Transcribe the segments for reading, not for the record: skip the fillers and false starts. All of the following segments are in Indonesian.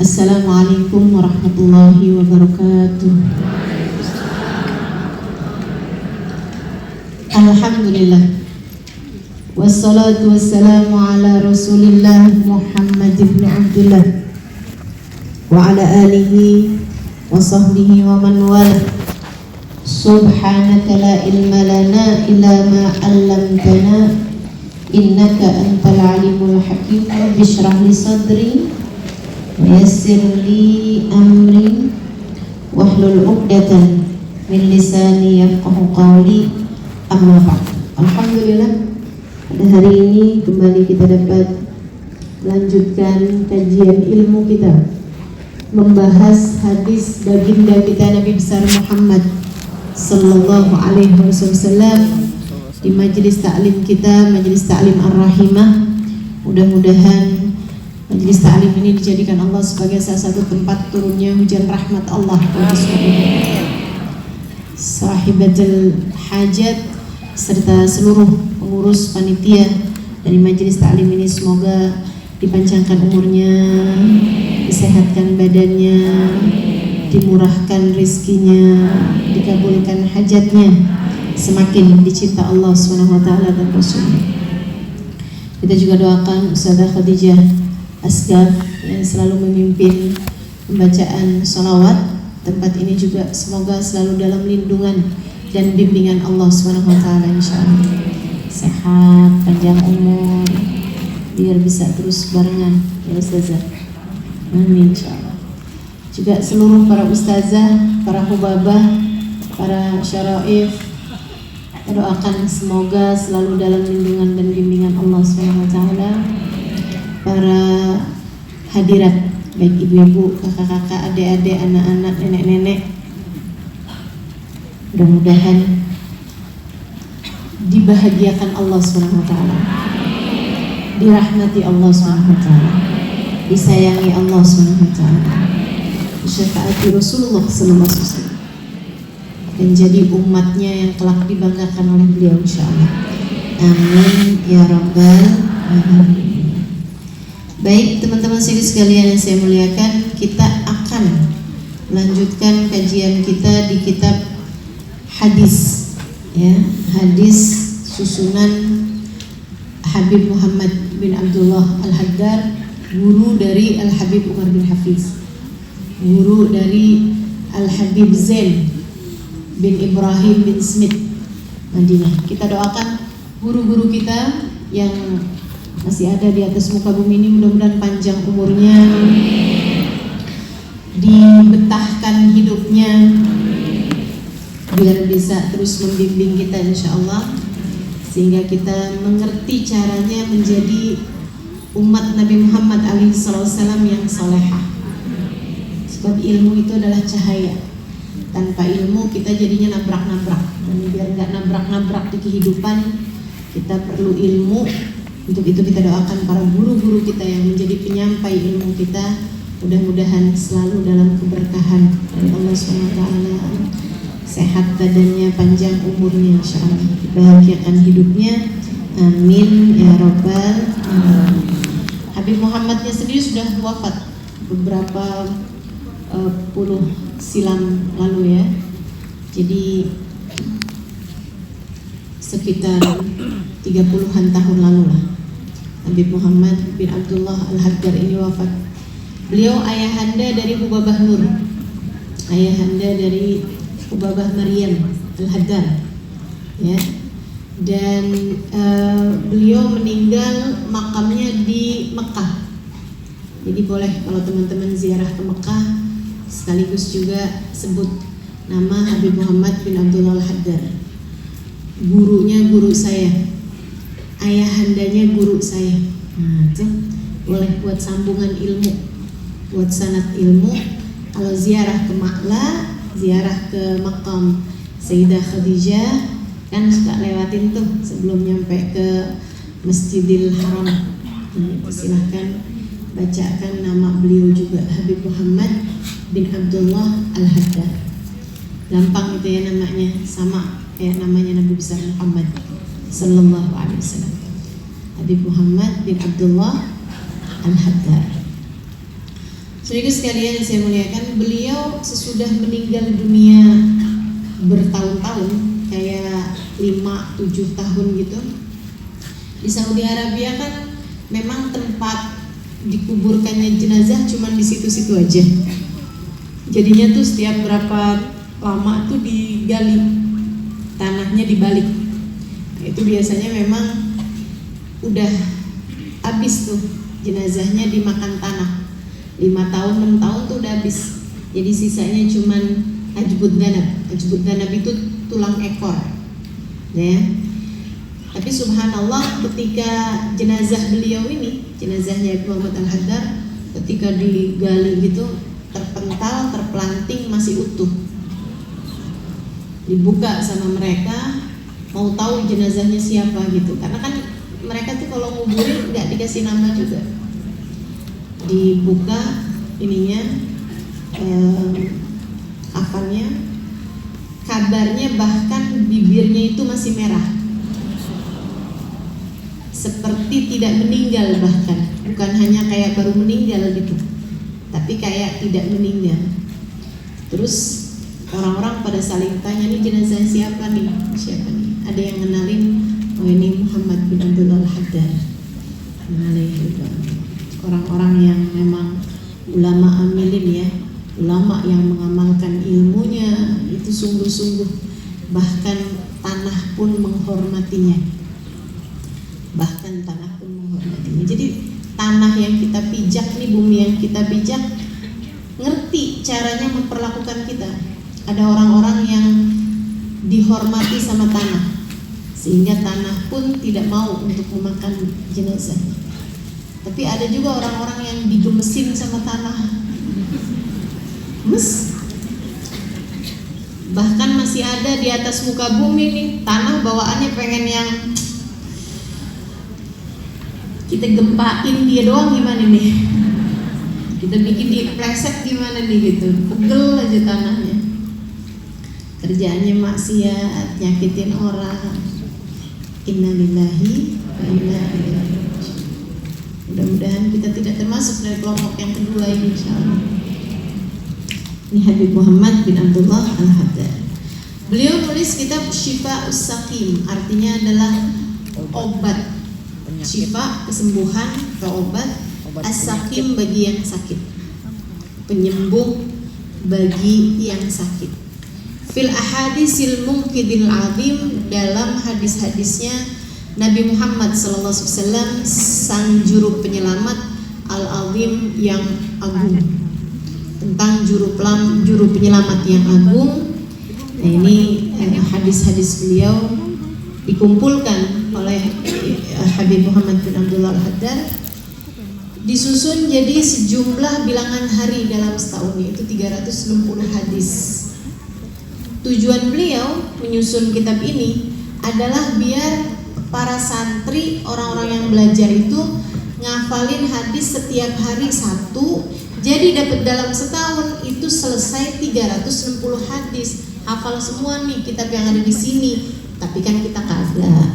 Assalamualaikum warahmatullahi wabarakatuh. Alhamdulillah. Wassalatu wassalamu ala Rasulillah Muhammad ibn Abdullah wa ala alihi wa sahbihi wa man wala. Subhanaka la ilma lana illa ma 'allamtana innaka antal alimul hakim. Bishrah li sadri wa yassir li amri wahlul 'uqdatan min lisani yafqahu qawli. Amma ba'd. Alhamdulillah, pada hari ini kembali kita dapat melanjutkan kajian ilmu kita, membahas hadis baginda kita Nabi besar Muhammad sallallahu alaihi wasallam di majelis taklim kita, majelis taklim Ar-Rahimah. Mudah-mudahan majelis taklim ini dijadikan Allah sebagai salah satu tempat turunnya hujan rahmat Allah. Sahibatul hajat serta seluruh pengurus panitia dari majelis taklim ini, semoga dipanjangkan umurnya, disehatkan badannya, dimurahkan rizkinya, dikabulkan hajatnya, semakin dicinta Allah SWT dan Rasulnya. Kita juga doakan Ustazah Khadijah Asgar yang selalu memimpin pembacaan sholawat tempat ini juga, semoga selalu dalam lindungan dan bimbingan Allah SWT, insyaallah. Sehat, panjang umur, biar bisa terus barengan ya Ustazah. Amin insyaallah. Juga seluruh para ustazah, para hubabah, para syaraif, kita doakan semoga selalu dalam lindungan dan bimbingan Allah SWT. Para hadirat, baik ibu-ibu, kakak-kakak, adik-adik, anak-anak, nenek-nenek, mudah-mudahan dibahagiakan Allah SWT, dirahmati Allah SWT, disayangi Allah SWT, disyafaati Rasulullah SAW, dan jadi umatnya yang kelak dibanggakan oleh beliau insyaallah. Amin ya rabbal alamin. Baik teman-teman sekalian yang saya muliakan, kita akan melanjutkan kajian kita di kitab hadis, ya, hadis susunan Habib Muhammad bin Abdullah Al-Haddad, guru dari Al-Habib Umar bin Hafiz, guru dari Al-Habib Zain bin Ibrahim bin Smith Madinah. Kita doakan guru-guru kita yang masih ada di atas muka bumi ini, mudah-mudahan panjang umurnya, dibetahkan hidupnya, biar bisa terus membimbing kita insyaallah, sehingga kita mengerti caranya menjadi umat Nabi Muhammad SAW yang salehah. Sebab ilmu itu adalah cahaya. Tanpa ilmu kita jadinya nabrak-nabrak. Dan biar nggak nabrak-nabrak di kehidupan, kita perlu ilmu. Untuk itu kita doakan para guru-guru kita yang menjadi penyampai ilmu kita, mudah-mudahan selalu dalam keberkahan dari Allah SWT, sehat badannya, panjang umurnya insyaallah, dibahagiakan hidupnya. Amin ya rabbal alamin. Habib Muhammadnya sendiri sudah wafat beberapa puluh silam lalu ya. Jadi sekitar 30-an tahun lalu lah Habib Muhammad bin Abdullah Al-Haddad ini wafat. Beliau ayahanda dari Hubabah Nur, ayahanda dari Hubabah Maryam Al-Haddad, ya. Dan beliau meninggal makamnya di Mekah. Jadi boleh kalau teman-teman ziarah ke Mekah, sekaligus juga sebut nama Habib Muhammad bin Abdullah Al-Haddad. Gurunya guru saya, ayahandanya guru saya. Nah, itu boleh buat sambungan ilmu, buat sanad ilmu. Kalau ziarah ke Ma'la, ziarah ke makam Sayyidah Khadijah, kan suka lewatin tuh sebelum nyampe ke Masjidil Haram. Silahkan bacakan nama beliau juga, Habib Muhammad bin Abdullah Al-Haddad. Gampang itu ya namanya, sama kayak namanya Nabi besar Muhammad sallallahu alaihi wasallam. Habib Muhammad bin Abdullah Al-Haddad. Saudara sekalian yang saya muliakan, beliau sesudah meninggal dunia bertahun-tahun, kayak 5-7 tahun gitu. Di Saudi Arabia kan memang tempat dikuburkannya jenazah cuman di situ-situ aja. Jadinya tuh setiap berapa lama tuh digali, tanahnya dibalik. Nah, itu biasanya memang udah habis tuh jenazahnya dimakan tanah. 5 tahun, 6 tahun tuh udah habis. Jadi sisanya cuman ajbud danab. Ajbud danab itu tulang ekor, ya. Tapi subhanallah, ketika jenazah beliau ini, jenazahnya Muhammad Al-Haddad, ketika digali gitu, terpental, terpelanting, masih utuh. Dibuka sama mereka, mau tahu jenazahnya siapa gitu. Karena kan mereka tuh kalau nguburin nggak dikasih nama juga. Dibuka ininya, kafannya, kabarnya bahkan bibirnya itu masih merah, seperti tidak meninggal, bahkan bukan hanya kayak baru meninggal gitu, tapi kayak tidak meninggal. Terus orang-orang pada saling tanya, nih jenazah siapa nih, siapa nih? Ada yang ngenalin, oh ini Muhammad bin Abdullah Al-Haddad. Orang-orang yang memang ulama amilin, ya, ulama yang mengamalkan ilmunya itu sungguh-sungguh, bahkan tanah pun menghormatinya. Bahkan tanah pun menghormatinya. Jadi tanah yang kita pijak nih, bumi yang kita pijak, ngerti caranya memperlakukan kita. Ada orang-orang yang dihormati sama tanah, sehingga tanah pun tidak mau untuk memakan jenazah. Tapi ada juga orang-orang yang digemesin sama tanah, bahkan masih ada di atas muka bumi nih, tanah bawaannya pengen yang kita gempain dia doang, gimana nih, kita bikin dia pleset gimana nih gitu, pegel aja tanahnya. Kerjaannya maksiat, nyakitin orang. Innalillahi wa inna ilaihi raji'un. Mudah-mudahan kita tidak termasuk dari kelompok yang kedua ini, insyaallah. Ini Habib Muhammad bin Abdullah Al-Haddad. Beliau nulis kitab Syifa'us Saqim, artinya adalah obat. Syifa kesembuhan atau obat, as-saqim bagi yang sakit, penyembuh bagi yang sakit. Fil ahadisil mungkidil azim, dalam hadis-hadisnya Nabi Muhammad SAW, sang juru penyelamat al-azim yang agung, tentang juru penyelamat yang agung. Nah, ini hadis-hadis beliau dikumpulkan oleh Habib Muhammad bin Abdullah Al-Haddad, disusun jadi sejumlah bilangan hari dalam setahun, yaitu 360 hadis. Tujuan beliau menyusun kitab ini adalah biar para santri, orang-orang yang belajar itu ngafalin hadis setiap hari satu. Jadi dapat dalam setahun itu selesai 360 hadis. Hafal semua nih kitab yang ada di sini. Tapi kan kita kagak.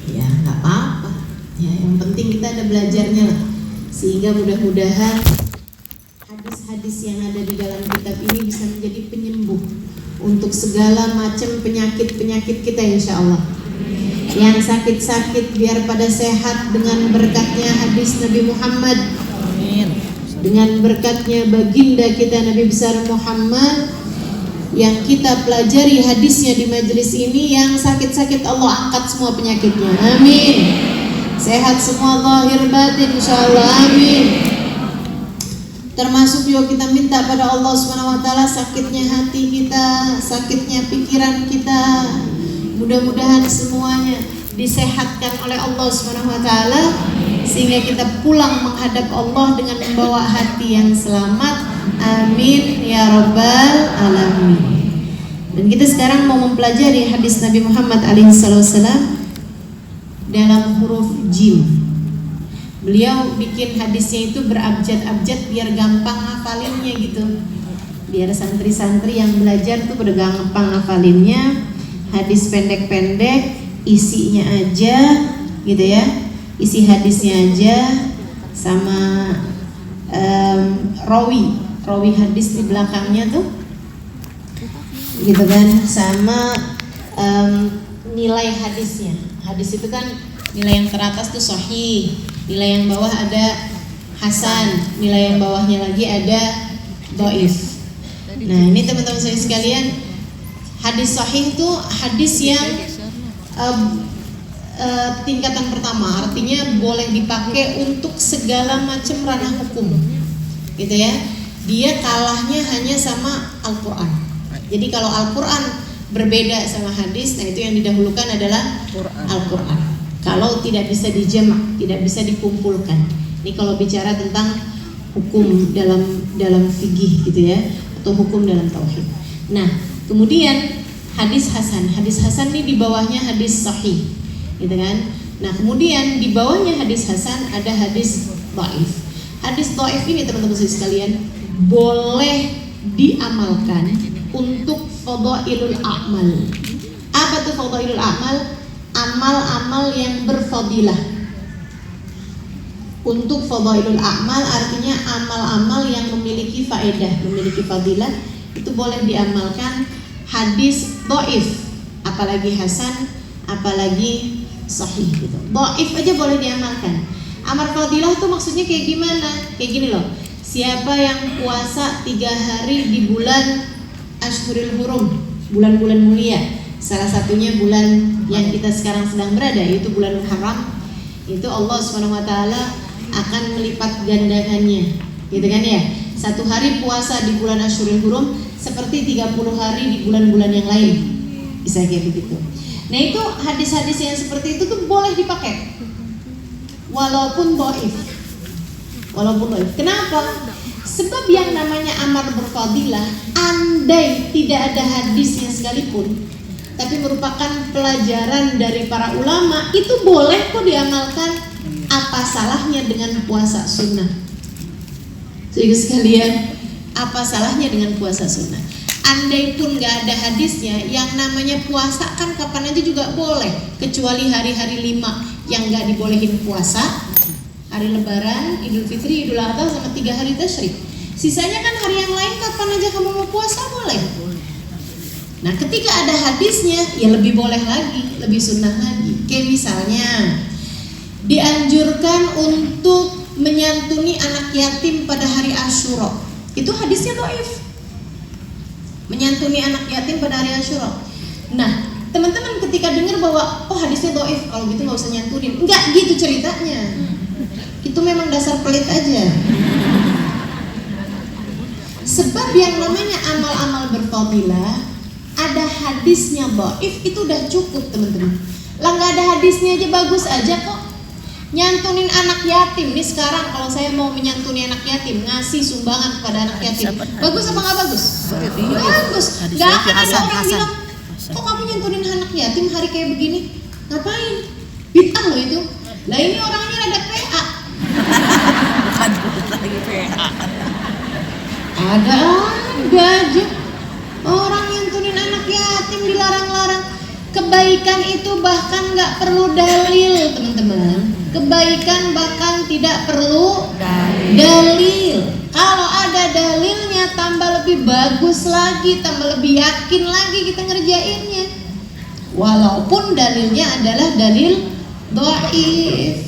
Ya nggak apa-apa. Ya yang penting kita ada belajarnya lah. Sehingga mudah-mudahan hadis-hadis yang ada di dalam kitab ini bisa menjadi penyembuh untuk segala macam penyakit-penyakit kita, insya Allah. Yang sakit-sakit biar pada sehat dengan berkatnya hadis Nabi Muhammad. Dengan berkatnya baginda kita Nabi besar Muhammad, yang kita pelajari hadisnya di majelis ini. Yang sakit-sakit Allah angkat semua penyakitnya, amin. Sehat semua zahir batin, insya Allah, amin. Termasuk juga kita minta pada Allah SWT sakitnya hati kita, sakitnya pikiran kita, mudah-mudahan semuanya disehatkan oleh Allah SWT, sehingga kita pulang menghadap Allah dengan membawa hati yang selamat, amin ya rabbal alamin. Dan kita sekarang mau mempelajari hadis Nabi Muhammad SAW dalam huruf jim. Beliau bikin hadisnya itu berabjad-abjad biar gampang hafalinnya gitu, biar santri-santri yang belajar tuh pada gampang hafalinnya. Hadis pendek-pendek, isinya aja gitu ya, isi hadisnya aja, sama rawi hadis di belakangnya tuh, gitu kan, sama nilai hadisnya. Hadis itu kan nilai yang teratas tuh sahih, nilai yang bawah ada hasan, nilai yang bawahnya lagi ada dhaif. Nah ini teman-teman saya sekalian, hadis sahih itu hadis yang tingkatan pertama, artinya boleh dipakai untuk segala macam ranah hukum, gitu ya. Dia kalahnya hanya sama Al-Quran. Jadi kalau Al-Quran berbeda sama hadis, nah itu yang didahulukan adalah Al-Quran. Kalau tidak bisa dijamak, tidak bisa dikumpulkan. Ini kalau bicara tentang hukum dalam fikih gitu ya, atau hukum dalam tauhid. Nah, kemudian hadis hasan. Hadis hasan ini di bawahnya hadis sahih, gitu kan? Nah, kemudian di bawahnya hadis hasan ada hadis dhaif. Hadis dhaif ini teman-teman sekalian boleh diamalkan untuk fadailul a'mal. Apa tuh fadailul a'mal? Amal-amal yang berfadilah. Untuk fadailul a'mal artinya amal-amal yang memiliki faedah, memiliki fadilah, itu boleh diamalkan hadis dhaif, apalagi hasan, apalagi sahih gitu. Dhaif aja boleh diamalkan. Amal fadilah tuh maksudnya kayak gimana? Kayak gini loh. Siapa yang puasa 3 hari di bulan Ashhurul Hurum, bulan-bulan mulia, salah satunya bulan yang kita sekarang sedang berada, yaitu bulan Muharram, itu Allah SWT akan melipat gandakannya, gitu kan ya. 1 hari puasa di bulan Ashhurul Hurum seperti 30 hari di bulan-bulan yang lain, bisa kayak begitu. Nah itu hadis-hadis yang seperti itu tuh boleh dipakai, walaupun dhaif. Kenapa? Sebab yang namanya amal berfadilah, andai tidak ada hadisnya sekalipun, tapi merupakan pelajaran dari para ulama, itu boleh kok diamalkan. Apa salahnya dengan puasa sunnah? Jadi sekalian, apa salahnya dengan puasa sunnah? Andai pun gak ada hadisnya, yang namanya puasa kan kapan aja juga boleh, kecuali hari-hari 5 yang gak dibolehin puasa, hari Lebaran, Idul Fitri, Idul Adha, sama 3 hari tasyrik. Sisanya kan hari yang lain kapan aja kamu mau puasa boleh. Nah ketika ada hadisnya ya lebih boleh lagi, lebih sunnah lagi. Kayak misalnya dianjurkan untuk menyantuni anak yatim pada hari Asyura. Itu hadisnya dhaif. Menyantuni anak yatim pada hari Asyura. Nah teman-teman ketika dengar bahwa oh hadisnya dhaif, kalau gitu nggak usah nyantunin. Enggak gitu ceritanya. Itu memang dasar pelit aja. Sebab yang namanya amal-amal berfadilah, ada hadisnya dhaif itu udah cukup teman-teman. Lah nggak ada hadisnya aja bagus aja kok. Nyantunin anak yatim nih sekarang, kalau saya mau menyantuni anak yatim, ngasih sumbangan kepada anak yatim, bagus apa nggak bagus? Bagus. Nggak akan ada orang bilang, kok kamu nyantunin anak yatim hari kayak begini? Ngapain? Bid'ah loh itu. Lah ini orangnya ada PA. Bukan lagi PA. Ada aja orang nyantunin anak yatim dilarang-larang. Kebaikan itu bahkan nggak perlu dalil teman-teman. Kebaikan bahkan tidak perlu dalil. Kalau ada dalilnya tambah lebih bagus lagi, tambah lebih yakin lagi kita ngerjainnya. Walaupun dalilnya adalah dalil dhaif.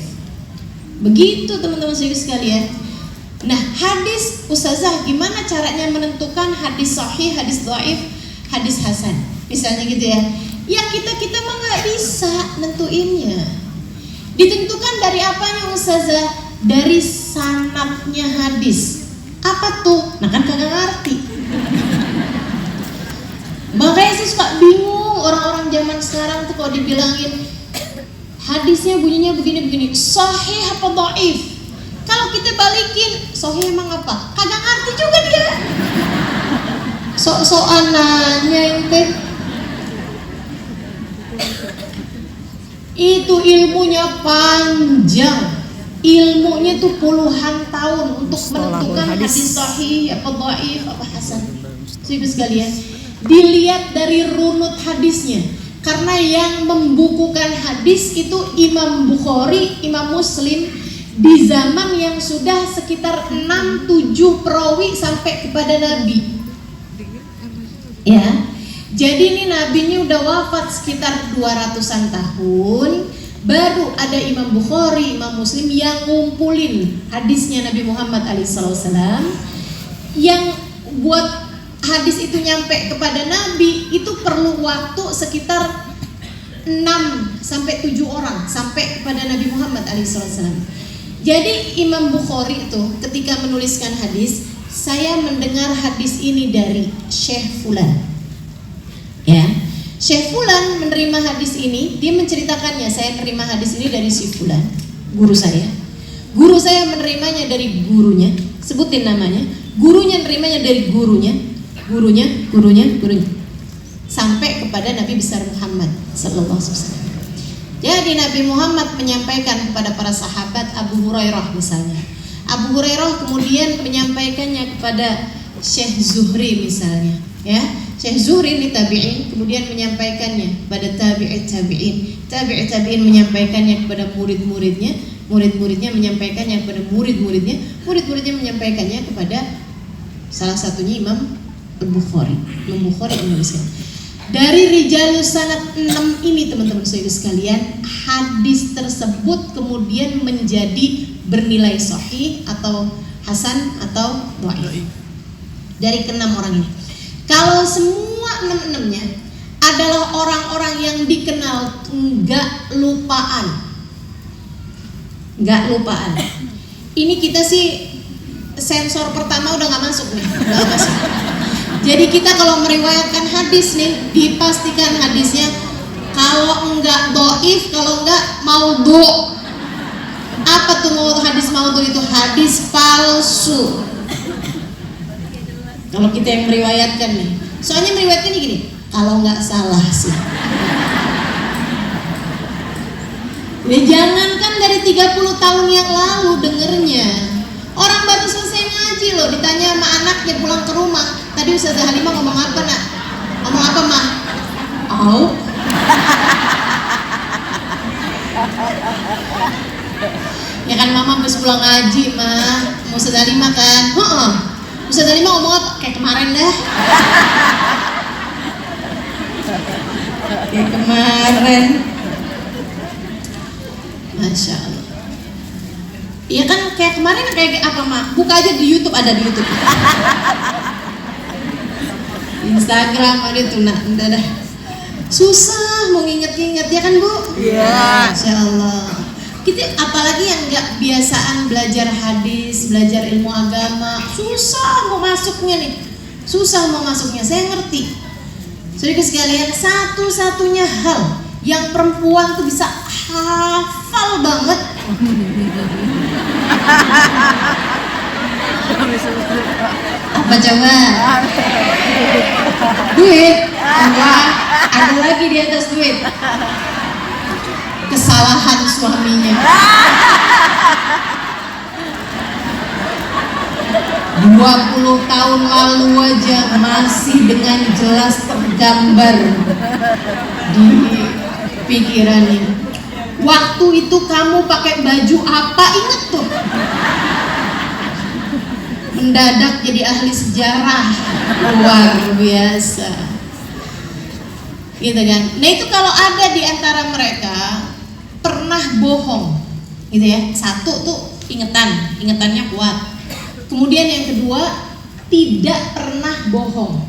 Begitu teman-teman sekalian. Nah hadis, ustazah gimana caranya menentukan hadis sahih, hadis dhaif, hadis hasan? Misalnya gitu ya. Ya kita mah nggak bisa nentuinnya. Ditentukan dari apanya ustazah? Dari sanadnya hadis. Apa tuh? Nah kan kagak ngerti. Makanya sih suka bingung orang-orang zaman sekarang tuh kalau dibilangin hadisnya bunyinya begini-begini, sahih apa dhaif? Kalau kita balikin, sahih emang apa? Kagak ngerti juga dia. Sok-sokan nanya ente. Itu ilmunya panjang. Ilmunya tuh puluhan tahun untuk menentukan hadis sahih apa dhaif apa hasan. Ibu sekalian, dilihat dari runut hadisnya. Karena yang membukukan hadis itu Imam Bukhari, Imam Muslim, di zaman yang sudah sekitar 6-7 perawi sampai kepada Nabi. Ya. Jadi ini nabinya udah wafat sekitar 200-an tahun, baru ada Imam Bukhari, Imam Muslim yang ngumpulin hadisnya Nabi Muhammad SAW, yang buat hadis itu nyampe kepada Nabi itu perlu waktu sekitar 6-7 orang sampai kepada Nabi Muhammad SAW. Jadi Imam Bukhari itu ketika menuliskan hadis, saya mendengar hadis ini dari Syekh Fulan. Ya, Syekh Fulan menerima hadis ini, dia menceritakannya, saya menerima hadis ini dari si Fulan, guru saya. Guru saya menerimanya dari gurunya, sebutin namanya. Gurunya menerimanya dari gurunya, gurunya, sampai kepada Nabi besar Muhammad sallallahu alaihi wasallam. Jadi Nabi Muhammad menyampaikan kepada para sahabat, Abu Hurairah misalnya. Abu Hurairah kemudian menyampaikannya kepada Syekh Zuhri misalnya, ya. Syekh Zuhri ini tabi'in, kemudian menyampaikannya kepada tabi'in menyampaikannya kepada murid-muridnya, murid-muridnya menyampaikannya kepada murid-muridnya, murid-muridnya menyampaikannya kepada salah satunya Imam Bukhari. Imam Bukhari menuliskan. Dari rijalus sanad 6 ini teman-teman sekalian, hadis tersebut kemudian menjadi bernilai sahih atau hasan atau dhaif. Dari ke-6 orang ini. Kalau semua 6-6-nya adalah orang-orang yang dikenal enggak lupaan. Ini kita sih sensor pertama udah nggak masuk nih, nggak masuk. Jadi kita kalau meriwayatkan hadis nih, dipastikan hadisnya kalau enggak dhaif, kalau enggak maudhu. Apa tuh hadis maudhu itu? Hadis palsu. Kalau kita yang meriwayatkan nih, soalnya meriwayatkan gini, kalau nggak salah sih. Ya jangankan dari 30 tahun yang lalu dengernya, orang baru selesai ngaji loh, ditanya sama anaknya pulang ke rumah, tadi Ustazah Halimah ngomong apa nak? Ngomong apa mah? Oh. Ya kan mama habis pulang ngaji mah, mau Ustazah Halimah kan? Ustaz tadi mau ngomong apa? Kayak kemarin dah. Kayak kemarin. Masya Allah. Iya kan kayak kemarin kayak apa mak? Buka aja di YouTube, ada di YouTube. Instagram ada tuh nak, dah. Susah mau nginget-nginget ya kan bu? Iya. Yeah. Masya Allah. Kita apalagi yang nggak biasaan belajar hadis, belajar ilmu agama, susah mau masuknya nih, saya ngerti. Saudara sekalian, satu-satunya hal yang perempuan tuh bisa hafal banget, apa coba? Duit. Enggak, ada lagi di atas duit. Kesalahan suaminya. 20 tahun lalu aja masih dengan jelas tergambar di pikiran ini. Waktu itu kamu pakai baju apa? Ingat tuh. Mendadak jadi ahli sejarah, luar biasa. Gitu kan. Nah itu kalau ada di antara mereka pernah bohong, gitu ya. Satu tuh ingetannya kuat. Kemudian yang kedua, tidak pernah bohong.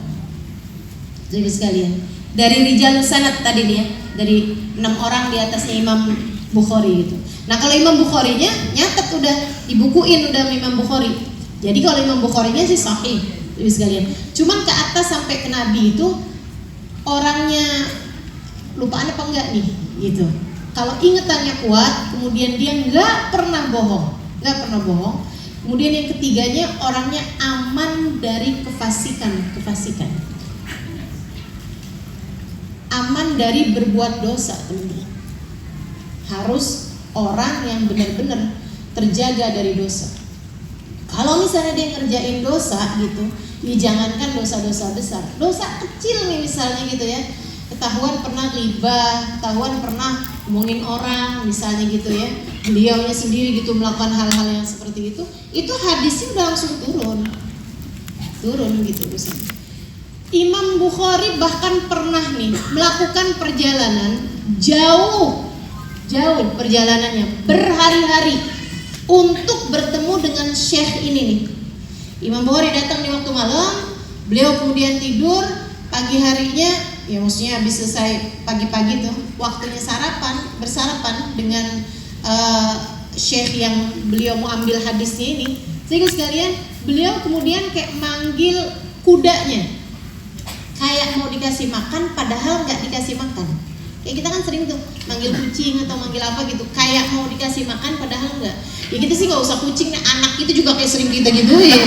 Jadi sekalian, dari rijalus sanad tadi nih ya, dari 6 orang di atasnya Imam Bukhari gitu. Nah kalau Imam Bukharinya nyatet udah, dibukuin udah Imam Bukhari. Jadi kalau Imam Bukharinya sih sahih, jadi sekalian. Cuman ke atas sampai ke Nabi itu orangnya lupaan apa enggak nih, gitu. Kalau ingetannya kuat, kemudian dia nggak pernah bohong. Kemudian yang ketiganya orangnya aman dari kefasikan. Aman dari berbuat dosa, teman-teman. Harus orang yang benar-benar terjaga dari dosa. Kalau misalnya dia ngerjain dosa gitu, ya jangankan dosa-dosa besar, dosa kecil nih misalnya gitu ya. Ketahuan pernah ghibah, ketahuan pernah ngomongin orang misalnya gitu ya, beliaunya sendiri gitu melakukan hal-hal yang seperti itu hadisnya udah langsung turun gitu Ustaz. Imam Bukhari bahkan pernah nih melakukan perjalanan jauh perjalanannya berhari-hari untuk bertemu dengan syekh ini nih. Imam Bukhari datang di waktu malam, beliau kemudian tidur, pagi harinya ya maksudnya habis selesai pagi-pagi tuh waktunya bersarapan dengan syekh yang beliau mau ambil hadisnya ini. Sehingga sekalian beliau kemudian kayak manggil kudanya, kayak mau dikasih makan padahal nggak dikasih makan. Kayak kita kan sering tuh manggil kucing atau manggil apa gitu, kayak mau dikasih makan padahal enggak. Ya kita sih nggak usah kucing, anak itu juga kayak sering kita gituin.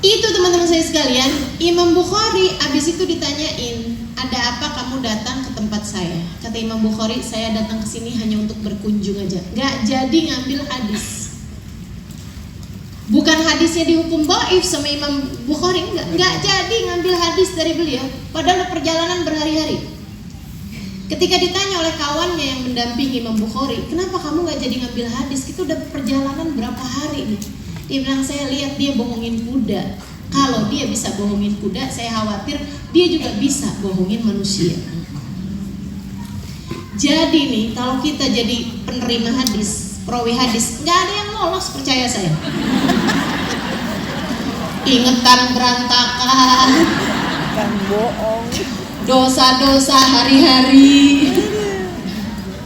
Itu teman-teman saya sekalian, Imam Bukhari abis itu ditanyain, ada apa kamu datang ke tempat saya? Kata Imam Bukhari, saya datang ke sini hanya untuk berkunjung aja, nggak jadi ngambil hadis. Bukan hadisnya dihukum dhaif sama Imam Bukhari, enggak jadi ngambil hadis dari beliau, padahal perjalanan berhari-hari. Ketika ditanya oleh kawannya yang mendampingi Imam Bukhari, kenapa kamu nggak jadi ngambil hadis? Kita udah perjalanan berapa hari nih? Dia bilang, saya lihat dia bohongin kuda. Kalau dia bisa bohongin kuda, saya khawatir dia juga bisa bohongin manusia. Jadi nih, kalau kita jadi penerima hadis, perawi hadis, nggak ada yang lolos, percaya saya. Ingetan berantakan, Kan bohong. dosa-dosa hari-hari,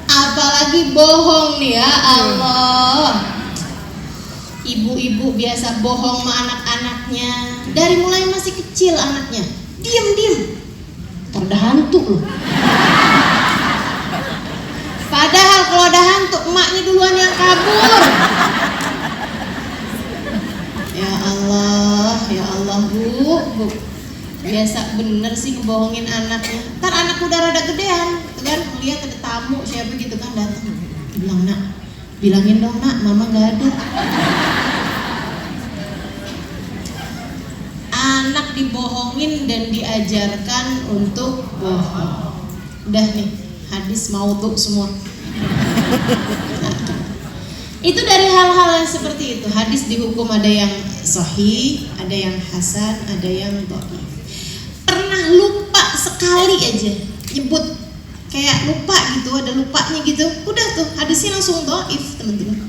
apalagi bohong nih ya Allah. Ibu-ibu biasa bohong sama anak-anaknya, dari mulai masih kecil anaknya, diem, udah hantu loh. Padahal kalau ada hantu, emaknya duluan yang kabur. Ya Allah bu, biasa bener sih ngebohongin anaknya. Ntar anak udah rada gedean, kan lihat ada tamu siapa gitu kan datang, bilang nak, bilangin dong nak, mama nggak ada. Anak dibohongin dan diajarkan untuk bohong. Udah nih, hadis maudhu semua. Itu dari hal-hal yang seperti itu. Hadis dihukum ada yang sahih, ada yang hasan, ada yang dhaif. Pernah lupa sekali aja nyebut, kayak lupa gitu, ada lupanya gitu, udah tuh hadisnya langsung dhaif teman-teman.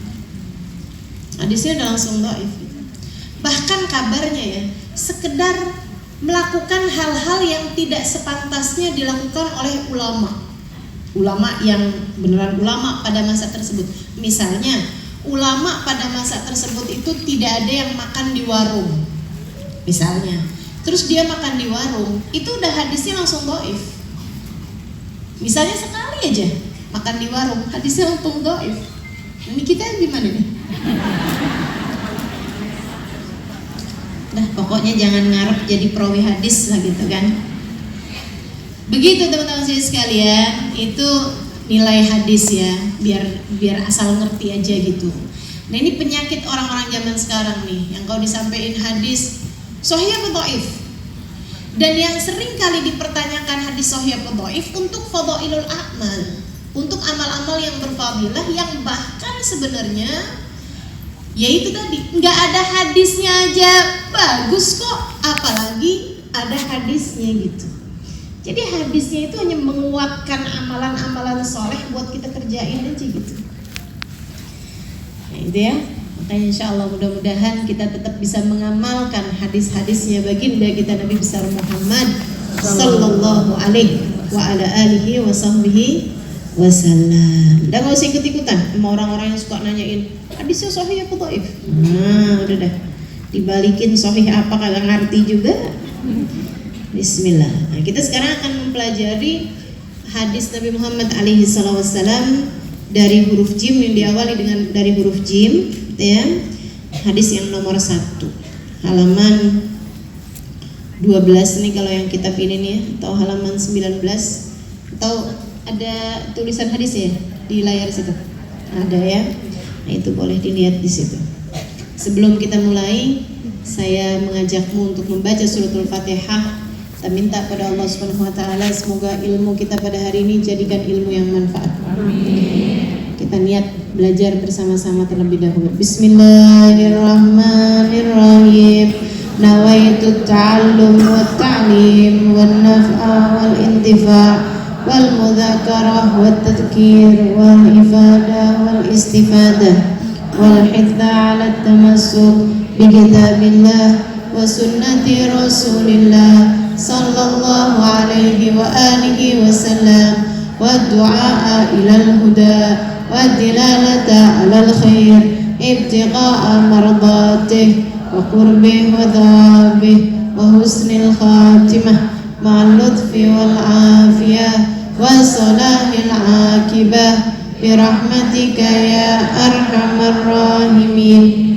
Hadisnya udah langsung dhaif gitu. Bahkan kabarnya ya, sekedar melakukan hal-hal yang tidak sepantasnya dilakukan oleh ulama yang beneran ulama pada masa tersebut. Misalnya ulama pada masa tersebut itu tidak ada yang makan di warung misalnya, terus dia makan di warung, itu udah hadisnya langsung dhaif. Misalnya sekali aja makan di warung, hadisnya langsung dhaif. Ini kita gimana nih? Nah pokoknya jangan ngarep jadi perawi hadis lah gitu kan. Begitu teman-teman sekalian, itu nilai hadis ya, biar asal ngerti aja gitu. Nah ini penyakit orang-orang zaman sekarang nih, yang kalau disampaikan hadis sahih atau dhaif, dan yang sering kali dipertanyakan hadis sahih atau dhaif untuk fadhailul a'mal, untuk amal-amal yang berfadilah, yang bahkan sebenarnya yaitu tadi nggak ada hadisnya aja bagus kok, apalagi ada hadisnya gitu. Jadi hadisnya itu hanya menguatkan amalan-amalan soleh buat kita kerjain aja gitu. Nah itu ya, makanya insya Allah mudah-mudahan kita tetap bisa mengamalkan hadis-hadisnya baginda kita Nabi besar Muhammad Sallallahu alaihi wa ala alihi wa sahbihi wasallam. Dan gak usah ikut-ikutan sama orang-orang yang suka nanyain hadisnya sahih apa dhaif. Nah udah dah, dibalikin sahih apa kagak ngerti juga. Bismillah. Nah, kita sekarang akan mempelajari hadis Nabi Muhammad alaihi wasallam dari huruf jim, yang diawali dengan dari huruf jim, ya. Hadis yang nomor 1, halaman 12 nih kalau yang kitab ini nih, atau halaman 19, atau ada tulisan hadis ya di layar situ. Ada ya. Nah, itu boleh dilihat di situ. Sebelum kita mulai, saya mengajakmu untuk membaca suratul Fatihah Kita minta pada Allah Subhanahu wa taala semoga ilmu kita pada hari ini jadikan ilmu yang manfaat. Amin. Kita niat belajar bersama-sama terlebih dahulu. Bismillahirrahmanirrahim. Nawaitu ta'allum wa ta'lim wan naf'a wal intifa' wal mudzakarah wat tadhkir wal ifadah wal istifadah wal hitha 'ala tamassuk bi kitabillah wa sunnati rasulillah sallallahu alaihi wa alihi wa sallam wa du'a ila al-huda wa dilalata 'ala al-khair ibtigha'a mardatih wa qurbih wa thabih wa husnil khatimah ma'al lutfi wal afiyah wa salahil akibah birahmatika ya arhamar rahimin.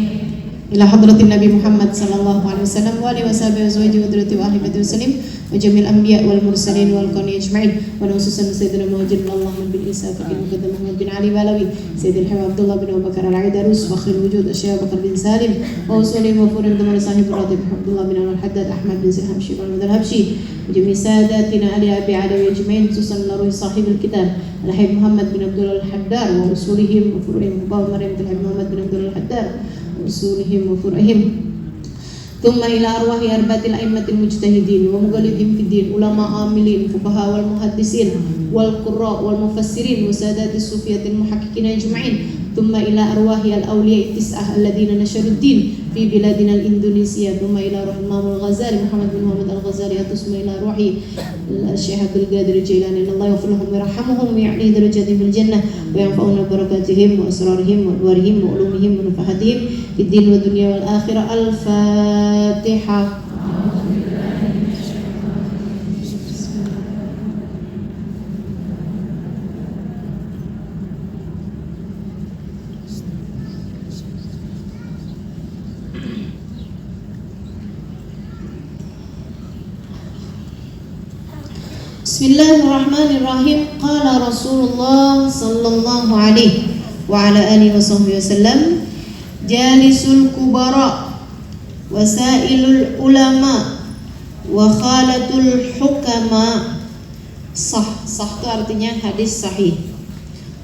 Ila hadratin Nabi Muhammad sallallahu alaihi wasallam wa alihi washabihi wa dzurriyyati wa ahli baiti wasallim wa jamil anbiya wal mursalin wal qawmi ajma'in wa khususan sayyidina Muhammad Allahumma bil isaqi muqaddam Muhammad bin Ali Balawi sayyidil hawa Abdullah bin Abu Bakar al-Aidarus wa khairul wujud Syekh Bakar bin Salim wa usuli wa furin tamam sahib Ratib Abdullah bin al-Haddad Ahmad bin Siham Syibal al-Habsyi wa jamil sadatina ali abi adawi ajma'in khususan laruhi sahibul kitab al-Habib Muhammad bin Abdullah al-Haddar wa usulihim wa furu'ihim wa Maryam bin Muhammad bin Abdullah al-Haddar usulihim wa fur'ihim thumma ila arwahi arbatil a'immatil mujtahidin wa mughalidin fid din ulama amilin fuqaha wal muhaddisin wal qurra wal mufassirin wa sadatis sufiyatil muhaqqiqin ajma'in thumma ila arwahi al awliya tis'ah alladhina nasharud din fi biladina al Indonesia thumma ila ruhil Imam al-Ghazali Muhammad bin Muhammad al-Ghazali thumma ila ruhi al-Syekh Abdul Qadir Jailani Allah yaghfir lahum wa yarhamhum wa ya'li darajatihim bil jannah wa yanfa'una barakatihim wa asrarihim wa adwarihim wa ulumihim wa nafahatihim fid din wa dunya wal akhirah. Al-Fatihah. Bismillahirrahmanirrahim. Qala Rasulullah sallallahu alaihi wa ala alihi wa sahbihi wasallam, jalisul kubara wasailul ulama wa khalatul hukama. Sah itu artinya hadis sahih.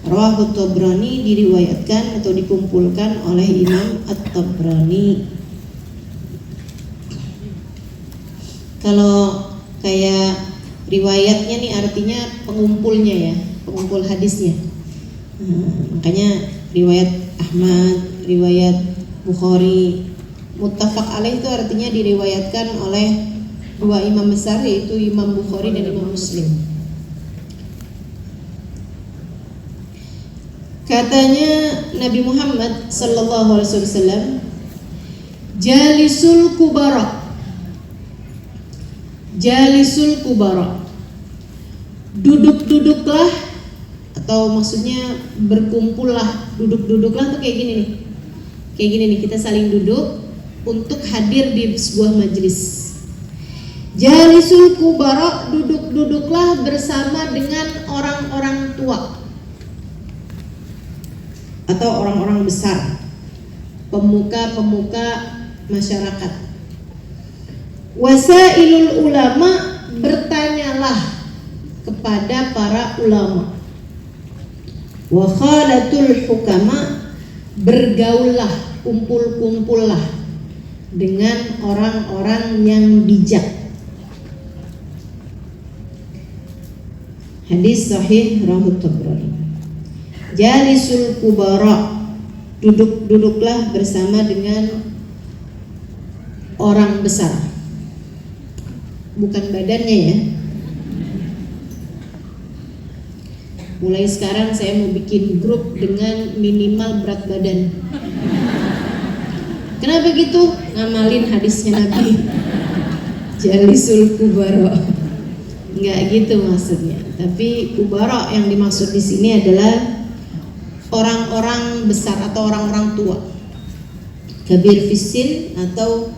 Rawahu Tabrani, diriwayatkan atau dikumpulkan oleh Imam At-Tabrani. Kalau kayak riwayatnya nih artinya pengumpulnya ya, pengumpul hadisnya. Makanya riwayat Ahmad, riwayat Bukhari, muttafaq alaih itu artinya diriwayatkan oleh dua imam besar, yaitu Imam Bukhari dan Imam Muslim. Katanya Nabi Muhammad sallallahu alaihi wasallam, jalisul kubara. Jalisul kubara, duduk-duduklah, atau maksudnya berkumpullah. Duduk-duduklah tuh kayak gini nih. Kayak gini nih, kita saling duduk untuk hadir di sebuah majelis. Jalisul kubara, duduk-duduklah bersama dengan orang-orang tua atau orang-orang besar, pemuka-pemuka masyarakat. Wasailul ulama, bertanyalah kepada para ulama. Wa khalatul hukama, bergaullah, kumpul-kumpullah dengan orang-orang yang bijak. Hadis sahih rawahu Tabrani. Jalisul kubara, duduk-duduklah bersama dengan orang besar. Bukan badannya ya. Mulai sekarang saya mau bikin grup dengan minimal berat badan. Kenapa gitu? Ngamalin hadisnya Nabi. Jalisul kubara. Enggak gitu maksudnya. Tapi kubara yang dimaksud di sini adalah orang-orang besar atau orang-orang tua. Kabir fisin atau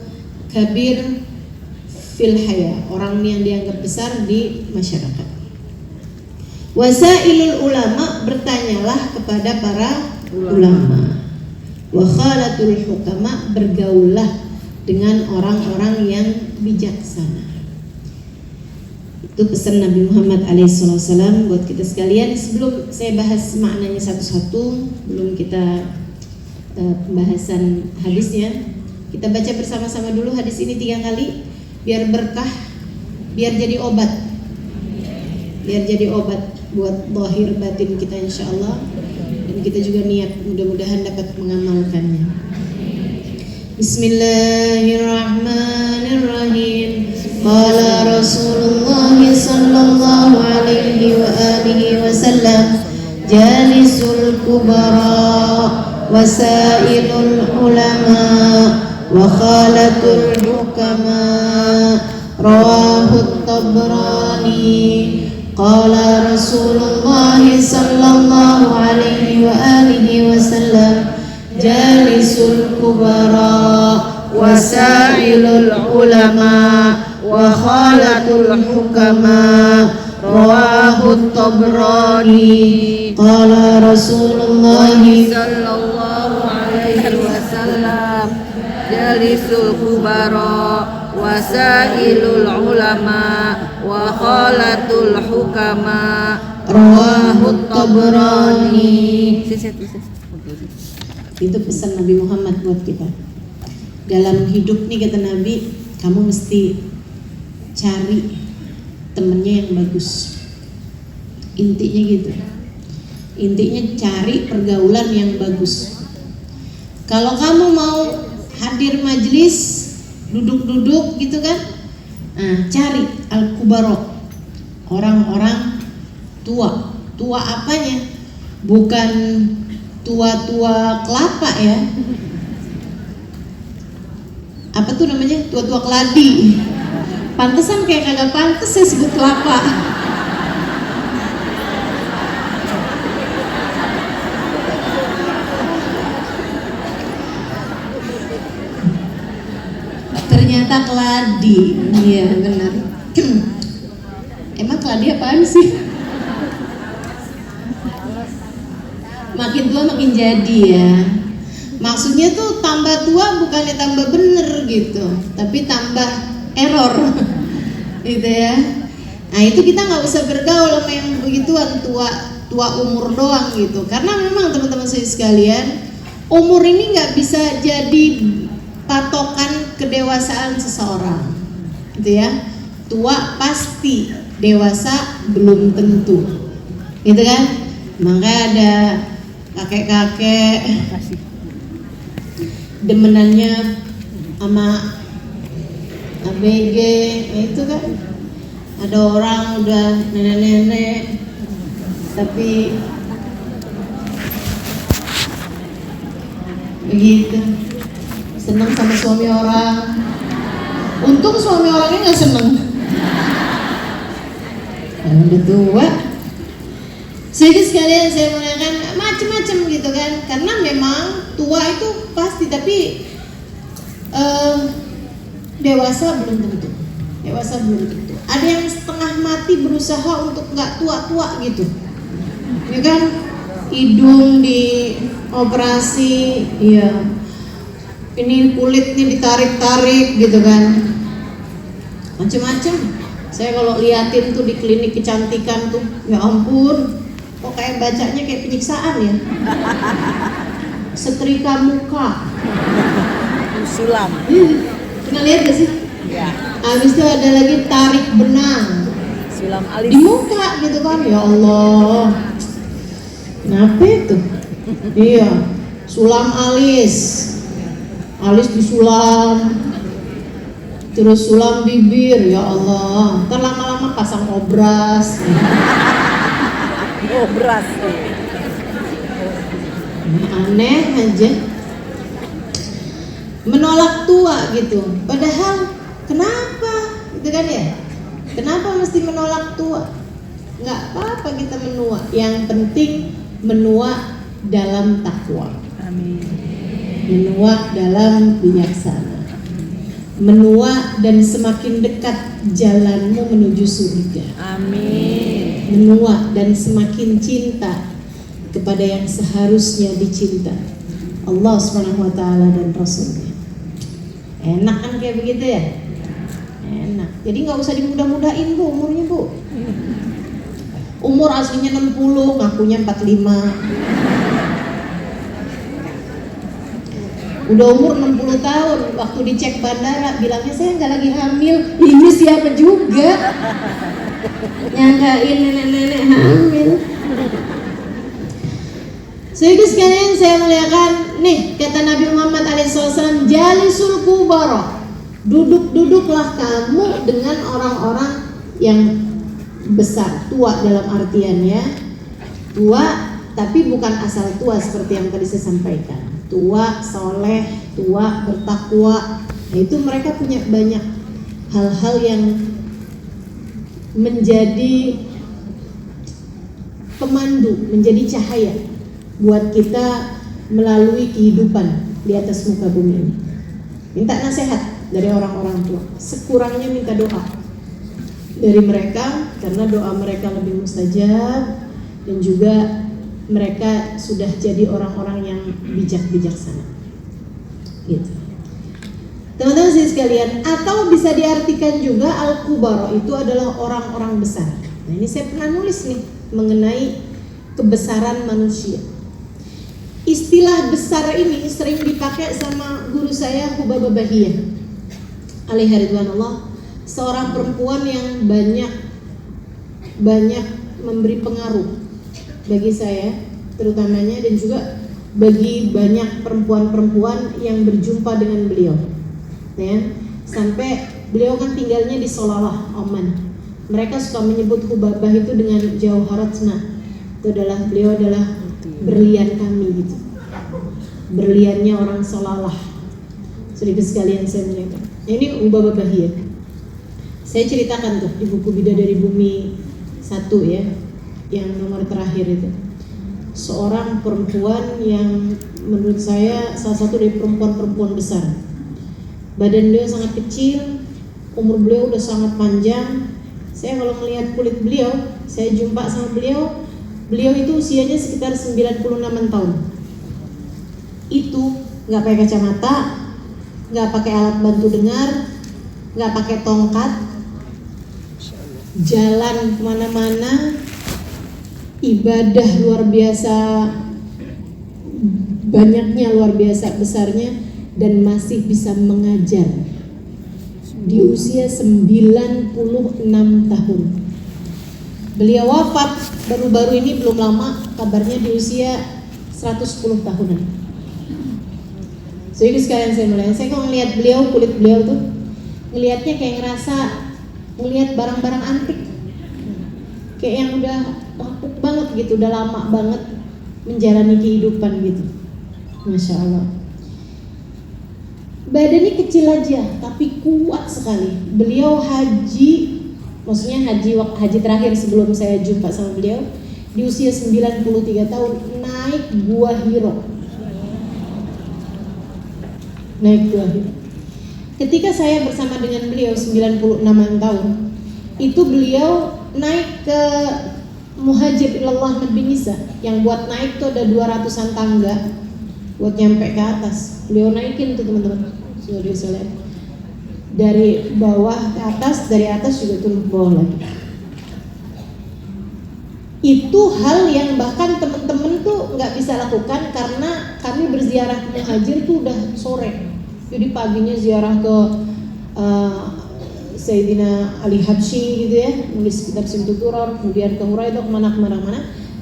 kabir fil haya, orang yang dianggap besar di masyarakat. Wasailul ulama, bertanyalah kepada para ulama. Wa khalatul hukama, bergaullah dengan orang-orang yang bijaksana. Itu pesan Nabi Muhammad alaihissalam buat kita sekalian. Sebelum saya bahas maknanya satu-satu, belum kita pembahasan hadisnya, kita baca bersama-sama dulu hadis ini 3 kali, biar berkah, biar jadi obat, buat zahir batin kita insyaallah, dan kita juga niat mudah-mudahan dapat mengamalkannya. Bismillahirrahmanirrahim. Qala Rasulullah sallallahu alaihi wa alihi wasallam, jalisul kubara wasailul ulama wa khalatul hukama, rawahu Tabrani. Qala Rasulullah sallallahu alaihi wa alihi wasallam, jalisul kubara wasailul ulama wa khalatul hukama, rawahu Tabrani. Qala Rasulullah sallallahu alaihi wasallam, jalisul kubara wasailul ulama wa khalatul hukama, rawahu Tabrani. Itu pesan Nabi Muhammad buat kita. Dalam hidup nih kata Nabi, kamu mesti cari temennya yang bagus. Intinya gitu. Intinya cari pergaulan yang bagus. Kalau kamu mau hadir majelis, duduk-duduk gitu kan, cari al-kubaro, orang-orang tua. Tua apanya? Bukan tua-tua kelapa ya. Apa tuh namanya? Tua-tua keladi. Pantesan kayak kagak pantes ya sebut kelapa. Ternyata keladi. Iya benar. Emang keladi apaan sih? Makin tua makin jadi ya. Maksudnya tuh tambah tua bukannya tambah bener gitu, tapi tambah error gitu ya. Nah itu kita nggak usah bergaul sama yang begituan, tua umur doang gitu. Karena memang teman-teman saya sekalian, umur ini nggak bisa jadi patokan kedewasaan seseorang gitu ya. Tua pasti, dewasa belum tentu gitu kan. Makanya ada kakek-kakek demenannya sama ABG, itu kan. Ada orang udah nenek-nenek tapi begitu seneng sama suami orang. Untung suami orangnya nggak seneng. Udah tua. Jadi sekalian saya mengatakan macam-macam gitu kan, karena memang tua itu pasti, tapi dewasa belum tentu. Ada yang setengah mati berusaha untuk nggak tua-tua gitu, ya kan? Hidung dioperasi, iya. Ini kulitnya ditarik-tarik gitu kan, macam-macam. Saya kalau liatin tuh di klinik kecantikan tuh, ya ampun. Kok kayak bacanya kayak penyiksaan ya. Setrika muka, Sulam. Pernah lihat gak sih? Ya. Habis itu ada lagi tarik benang Sulam alis. di muka gitu kan. Ya Allah, kenapa itu? Iya, sulam alis disulam, terus sulam bibir. Ya Allah, ntar lama-lama pasang obras. Obras. Aneh aja, menolak tua gitu. Padahal kenapa gitu kan ya? Kenapa mesti menolak tua? Nggak apa-apa kita menua. Yang penting menua dalam takwa. Amin. Menua dalam bijaksana. Menua dan semakin dekat jalanmu menuju surga. Amin. Menua dan semakin cinta kepada yang seharusnya dicinta, Allah Subhanahu wa taala dan Rasulnya. Enak kan kayak begitu ya? Enak. Jadi nggak usah dimudah-mudahin Bu umurnya Bu. Umur aslinya 60, ngakunya 45. Udah umur 60 tahun, waktu dicek bandara bilangnya saya nggak lagi hamil. Ini siapa juga nyangkain nenek-nenek hamil. Sehingga sekalian saya muliakan, nih kata Nabi Muhammad SAW, jalisul kubara, duduk-duduklah kamu dengan orang-orang yang besar, tua dalam artiannya tua, tapi bukan asal tua seperti yang tadi saya sampaikan. Tua, soleh, tua, bertakwa. Nah, itu mereka punya banyak hal-hal yang menjadi pemandu, menjadi cahaya buat kita melalui kehidupan di atas muka bumi ini. Minta nasihat dari orang-orang tua, sekurangnya minta doa dari mereka, karena doa mereka lebih mustajab, dan juga mereka sudah jadi orang-orang yang bijaksana. Gitu. Teman-teman sekalian, atau bisa diartikan juga al-kubara itu adalah orang-orang besar. Nah, ini saya pernah nulis nih mengenai kebesaran manusia. Istilah besar ini sering dipakai sama guru saya Hubabah Bahiyah alaihi ridwanullah, seorang perempuan yang banyak memberi pengaruh bagi saya terutamanya, dan juga bagi banyak perempuan-perempuan yang berjumpa dengan beliau, ya. Sampai beliau kan tinggalnya di Solawah, Oman. Mereka suka menyebut Hubabah itu dengan Jauharatna. Itu adalah, beliau adalah berlian kami gitu. Berliannya orang Solawah. Sedikit sekalian saya melihat. Ini Hubabah Bahiyah. Saya ceritakan tuh di buku Bidadari Bumi 1 ya, yang nomor terakhir itu. Seorang perempuan yang menurut saya salah satu dari perempuan-perempuan besar. Badan beliau sangat kecil, umur beliau udah sangat panjang. Saya kalau melihat kulit beliau, saya jumpa sama beliau itu usianya sekitar 96 tahun. Itu nggak pakai kacamata, nggak pakai alat bantu dengar, nggak pakai tongkat, jalan kemana-mana, ibadah luar biasa banyaknya, luar biasa besarnya, dan masih bisa mengajar di usia 96 tahun. Beliau wafat baru-baru ini, belum lama kabarnya, di usia 110 tahunan. Jadi sekalian saya mulai, saya kalau ngelihat beliau, kulit beliau tuh ngelihatnya kayak ngerasa ngelihat barang-barang antik, kayak yang udah lapuk banget gitu, udah lama banget menjalani kehidupan gitu. Masya Allah. Badannya kecil aja tapi kuat sekali. Beliau haji, maksudnya haji terakhir sebelum saya jumpa sama beliau, di usia 93 tahun naik Gua Hiro. Naik Gua Hiro. Ketika saya bersama dengan beliau 96 tahun, itu beliau naik ke Muhajir Ilallah Nabi Nisa, yang buat naik tuh ada 200-an tangga buat nyampe ke atas. Beliau naikin tuh teman-teman, sudah diselesaikan dari bawah ke atas, dari atas juga turun ke bawah lagi. Itu hal yang bahkan teman-teman tuh nggak bisa lakukan, karena kami berziarah ke Muhajir tuh udah sore. Jadi paginya ziarah ke Sayyidina Ali Habsyi gitu ya, nulis kitab Simtud Duror, kemudian ke Huraidah, kemana.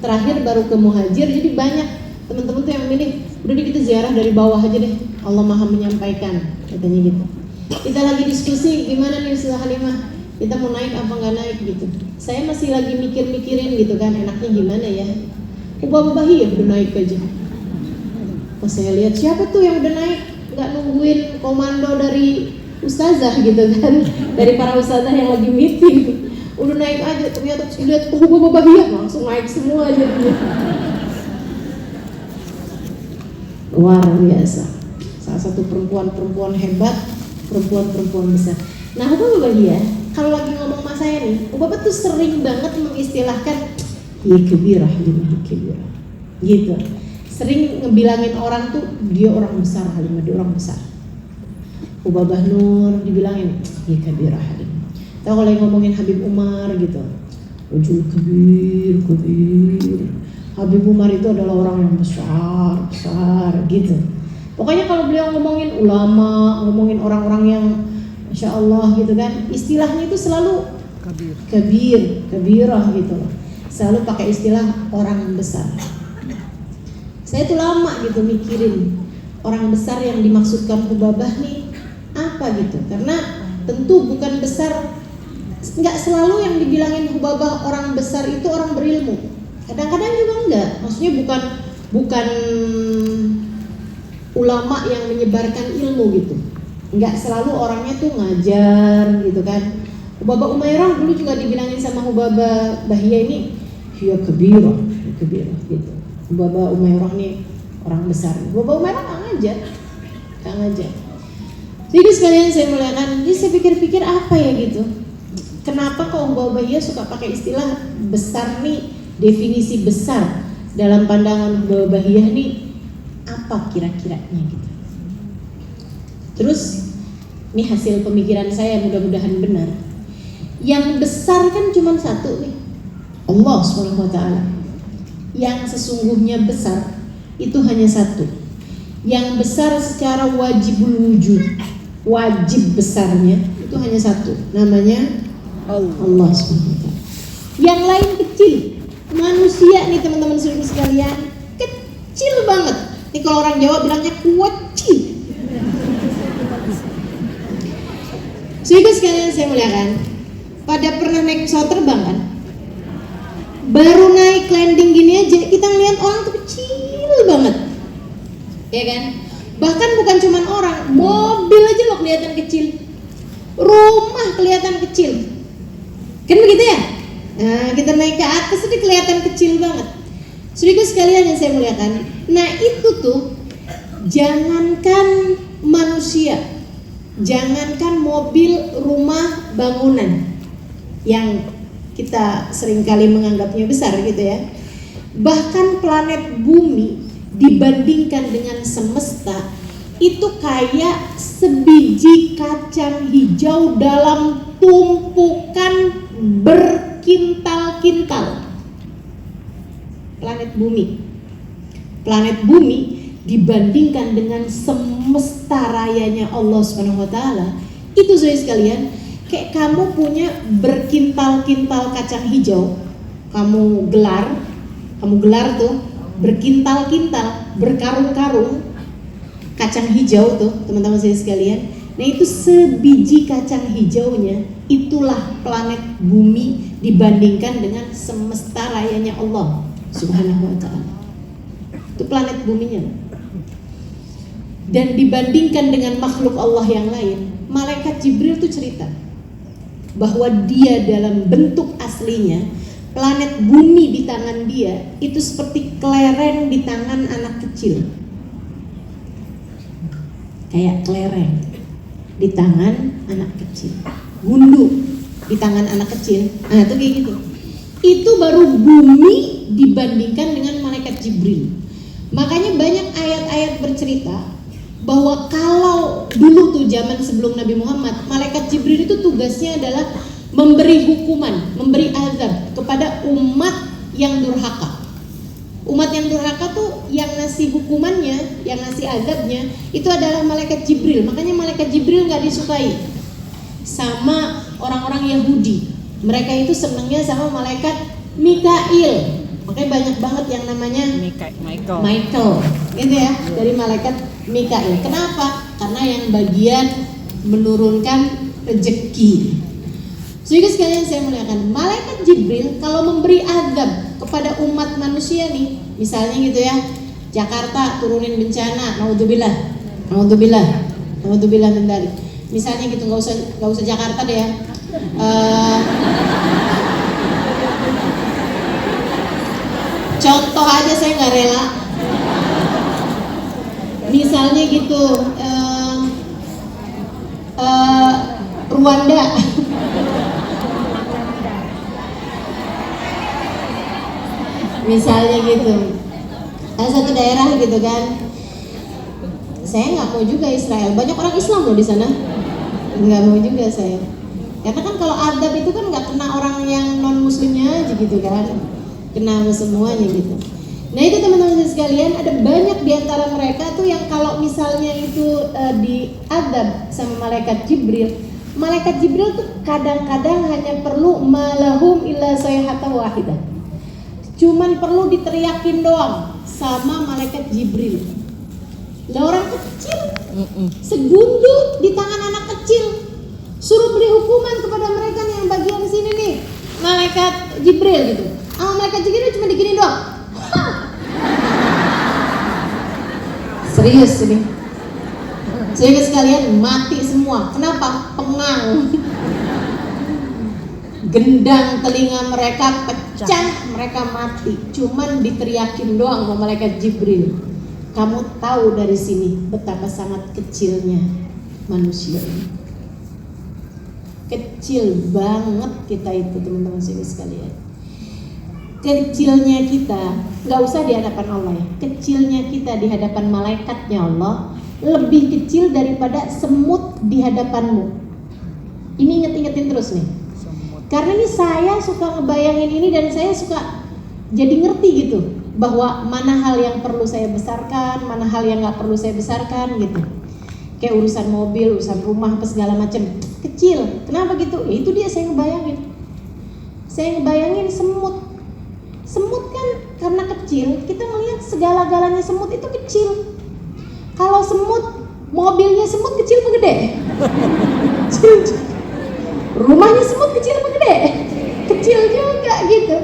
Terakhir baru ke Muhajir. Jadi banyak teman-teman tuh yang milih, udah kita ziarah dari bawah aja deh, Allah Maha menyampaikan, katanya gitu. Kita lagi diskusi gimana nih Ustazah Halimah, kita mau naik apa nggak naik gitu. Saya masih lagi mikirin gitu kan, enaknya gimana ya. Hubabah Bahiyah udah naik aja. Pas saya lihat siapa tuh yang udah naik, nggak nungguin komando dari ustazah gitu kan, dari para ustazah yang lagi meeting, udah naik aja. Ternyata lihat Hubabah Bahiyah langsung naik semua aja gitu. Luar biasa, salah satu perempuan hebat, perempuan besar. Nah, Hubabah Bahiyah kalau lagi ngomong sama saya nih, Hubabah tuh sering banget mengistilahkan ya kebirah, gitu. Sering ngebilangin orang tuh dia orang besar, Halimah dia orang besar. Hubabah Nur dibilangin ya kabir halim. Tahu kalau yang ngomongin Habib Umar gitu, rajul kabir. Habib Umar itu adalah orang yang besar gitu. Pokoknya kalau beliau ngomongin ulama, ngomongin orang-orang yang Masya Allah gitu kan, istilahnya itu selalu kabirah gitu loh. Selalu pakai istilah orang besar. Saya tuh lama gitu mikirin orang besar yang dimaksudkan Hubabah nih apa gitu. Karena tentu bukan besar, nggak selalu yang dibilangin Hubabah orang besar itu orang berilmu. Kadang-kadang juga enggak. Maksudnya bukan ulama yang menyebarkan ilmu gitu. Enggak selalu orangnya tuh ngajar gitu kan. Hubabah Umairah dulu juga dibilangin sama Hubabah Bahia ini hiya kabirah gitu. Hubabah Umairah nih orang besar. Hubabah Umairah nggak ngajar. Jadi sekalian saya muliakan, jadi saya pikir-pikir apa ya gitu. Kenapa kok Hubabah Bahia suka pakai istilah besar nih, definisi besar dalam pandangan Hubabah Bahia nih apa kira-kiranya gitu. Terus ini hasil pemikiran saya, mudah-mudahan benar. Yang besar kan cuma satu nih, Allah SWT. Yang sesungguhnya besar itu hanya satu. Yang besar secara wajibul wujud, wajib besarnya itu hanya satu, namanya Allah SWT. Yang lain kecil, manusia nih teman-teman sekalian, kecil banget. Ini kalau orang Jawa bilangnya kucing. Sehingga sekalian saya muliakan, pada pernah naik pesawat terbang kan? Baru naik landing gini aja kita ngeliat orang tuh kecil banget, ya kan? Bahkan bukan cuman orang, mobil aja loh kelihatan kecil, rumah kelihatan kecil, kan begitu ya? Nah kita naik ke atas itu kelihatan kecil banget. Saudara sekalian yang saya muliakan, nah itu tuh jangankan manusia, jangankan mobil, rumah, bangunan yang kita seringkali menganggapnya besar gitu ya. Bahkan planet bumi dibandingkan dengan semesta itu kayak sebiji kacang hijau dalam tumpukan berkintal-kintal. Planet bumi dibandingkan dengan semesta rayanya Allah SWT itu saudara sekalian, kayak kamu punya berkintal-kintal kacang hijau, kamu gelar tuh berkintal-kintal, berkarung-karung kacang hijau tuh teman-teman saya sekalian. Nah itu sebiji kacang hijaunya, itulah planet bumi dibandingkan dengan semesta rayanya Allah Subhanahu wa ta'ala. Itu planet buminya. Dan dibandingkan dengan makhluk Allah yang lain, malaikat Jibril tuh cerita bahwa dia dalam bentuk aslinya, planet bumi di tangan dia itu seperti kelereng di tangan anak kecil. Kayak kelereng di tangan anak kecil, gundu di tangan anak kecil. Nah itu kayak gitu. Itu baru bumi dibandingkan dengan malaikat Jibril. Makanya banyak ayat-ayat bercerita bahwa kalau dulu tuh zaman sebelum Nabi Muhammad, malaikat Jibril itu tugasnya adalah memberi hukuman, memberi azab kepada umat yang durhaka. Umat yang durhaka tuh yang ngasih hukumannya, yang ngasih azabnya itu adalah malaikat Jibril. Makanya malaikat Jibril nggak disukai sama orang-orang Yahudi. Mereka itu senangnya sama malaikat Mikail. Makanya banyak banget yang namanya Michael gitu ya, dari malaikat Mikail. Kenapa? Karena yang bagian menurunkan rezeki. Sehingga sekalian saya muliakan, malaikat Jibril kalau memberi azab kepada umat manusia nih, misalnya gitu ya, Jakarta turunin bencana, naudzubillah bentar. Misalnya gitu, nggak usah Jakarta deh ya. Contoh aja saya nggak rela. Misalnya gitu, Rwanda. Misalnya gitu, ada satu daerah gitu kan, Saya nggak mau juga Israel. Banyak orang Islam loh di sana. Nggak mau juga saya. Karena kan kalau adab itu kan nggak kena orang yang non muslimnya aja gitu kan, kena semuanya gitu. Nah itu teman-teman sekalian, ada banyak di antara mereka tuh yang kalau misalnya itu diadab sama malaikat Jibril tuh kadang-kadang hanya perlu malahum illa sayhatan wahidah. Cuman perlu diteriakin doang sama malaikat Jibril. Lah orang kecil segundul di tangan anak kecil, suruh beri hukuman kepada mereka nih yang bagian sini nih, malaikat Jibril gitu. Malaikat Jibril cuma digini doang. Serius ini. Sehingga sekalian mati semua. Kenapa? Pengang. Gendang telinga mereka pecah, mereka mati. Cuman diteriakin doang sama malaikat Jibril. Kamu tahu dari sini betapa sangat kecilnya manusia ini. Kecil banget kita itu teman-teman sekalian. Kecilnya kita nggak usah di hadapan Allah ya. Kecilnya kita di hadapan malaikatnya Allah lebih kecil daripada semut di hadapanmu. Ini inget-ingetin terus nih. Karena ini saya suka ngebayangin ini dan saya suka jadi ngerti gitu bahwa mana hal yang perlu saya besarkan, mana hal yang nggak perlu saya besarkan gitu. Kayak urusan mobil, urusan rumah, apa segala macam kecil. Kenapa gitu? Ya itu dia saya ngebayangin. Saya ngebayangin semut. Semut kan karena kecil, kita melihat segala-galanya semut itu kecil. Kalau semut, mobilnya semut kecil apa gede? Kecil. Rumahnya semut kecil apa gede? Kecil juga gitu.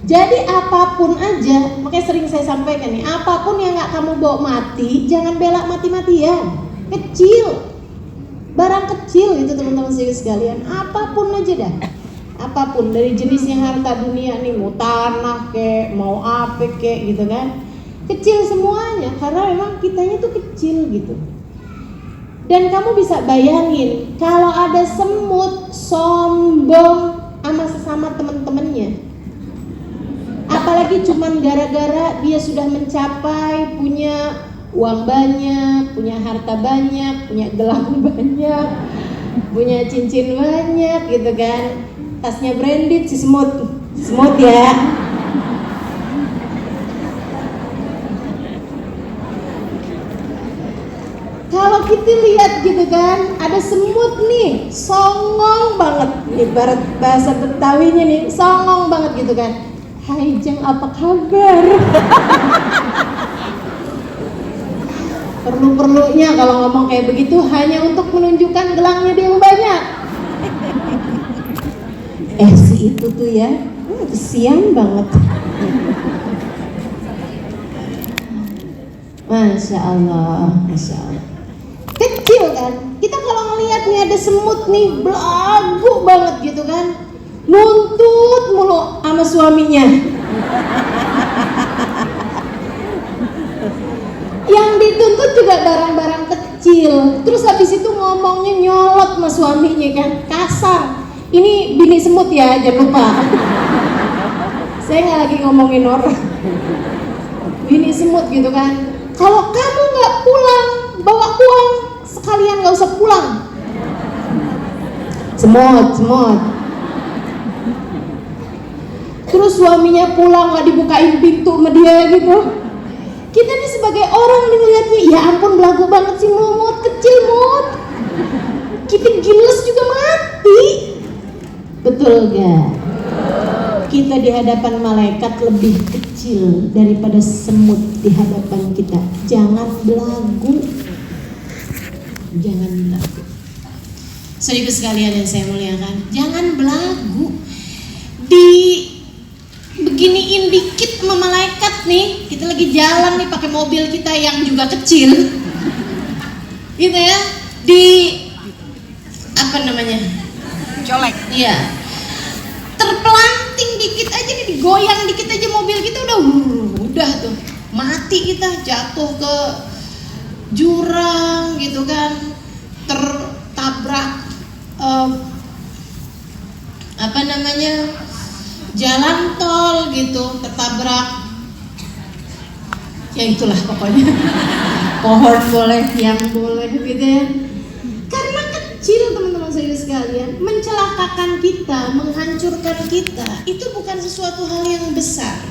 Jadi apapun aja, makanya sering saya sampaikan nih, apapun yang gak kamu bawa mati, jangan bela mati-matian. Kecil, barang kecil itu teman-teman sekalian, apapun aja dah. Apapun dari jenisnya harta dunia nih, mau tanah kek, mau apa kek gitu kan, kecil semuanya karena memang kitanya tuh kecil gitu. Dan kamu bisa bayangin kalau ada semut sombong sama sesama teman-temannya, apalagi cuman gara-gara dia sudah mencapai punya uang banyak, punya harta banyak, punya gelang banyak, punya cincin banyak gitu kan. Tasnya branded si semut ya. Kalau kita lihat gitu kan, ada semut nih, songong banget. Ibarat bahasa Betawinya nih, songong banget gitu kan. Hai Jeng, apa kabar? Perlu-perlunya kalau ngomong kayak begitu hanya untuk menunjukkan gelangnya dia yang banyak. Si itu tuh ya, kesian banget. Masya Allah. Kecil kan? Kita kalau ngelihat nih ada semut nih, belagu banget gitu kan, nuntut mulu sama suaminya. Yang dituntut juga barang-barang kecil. Terus habis itu ngomongnya nyolot sama suaminya kan, kasar. Ini bini semut ya, jangan lupa. Saya nggak lagi ngomongin orang. Bini semut gitu kan. Kalau kamu nggak pulang bawa uang, sekalian nggak usah pulang. Semut. Terus suaminya pulang nggak dibukain pintu sama dia gitu. Kita nih sebagai orang nih ngeliatnya, ya ampun belagu banget sih mut, kecil mut. Kita giles juga mati. Betul gak? Kita di hadapan malaikat lebih kecil daripada semut di hadapan kita. Jangan belagu. Saudara sekalian yang saya muliakan, jangan belagu. Beginiin dikit sama malaikat nih. Kita lagi jalan nih pakai mobil kita yang juga kecil. Gitu ya. Colek. Iya. Terpelanting dikit aja nih, digoyang dikit aja mobil kita udah tuh mati, kita jatuh ke jurang gitu kan, tertabrak jalan tol gitu, tertabrak ya itulah pokoknya. Pohon boleh, yang boleh gitu ya. Karena kecil teman-teman saya sekalian, mencelakakan kita, menghancurkan kita, itu bukan sesuatu hal yang besar.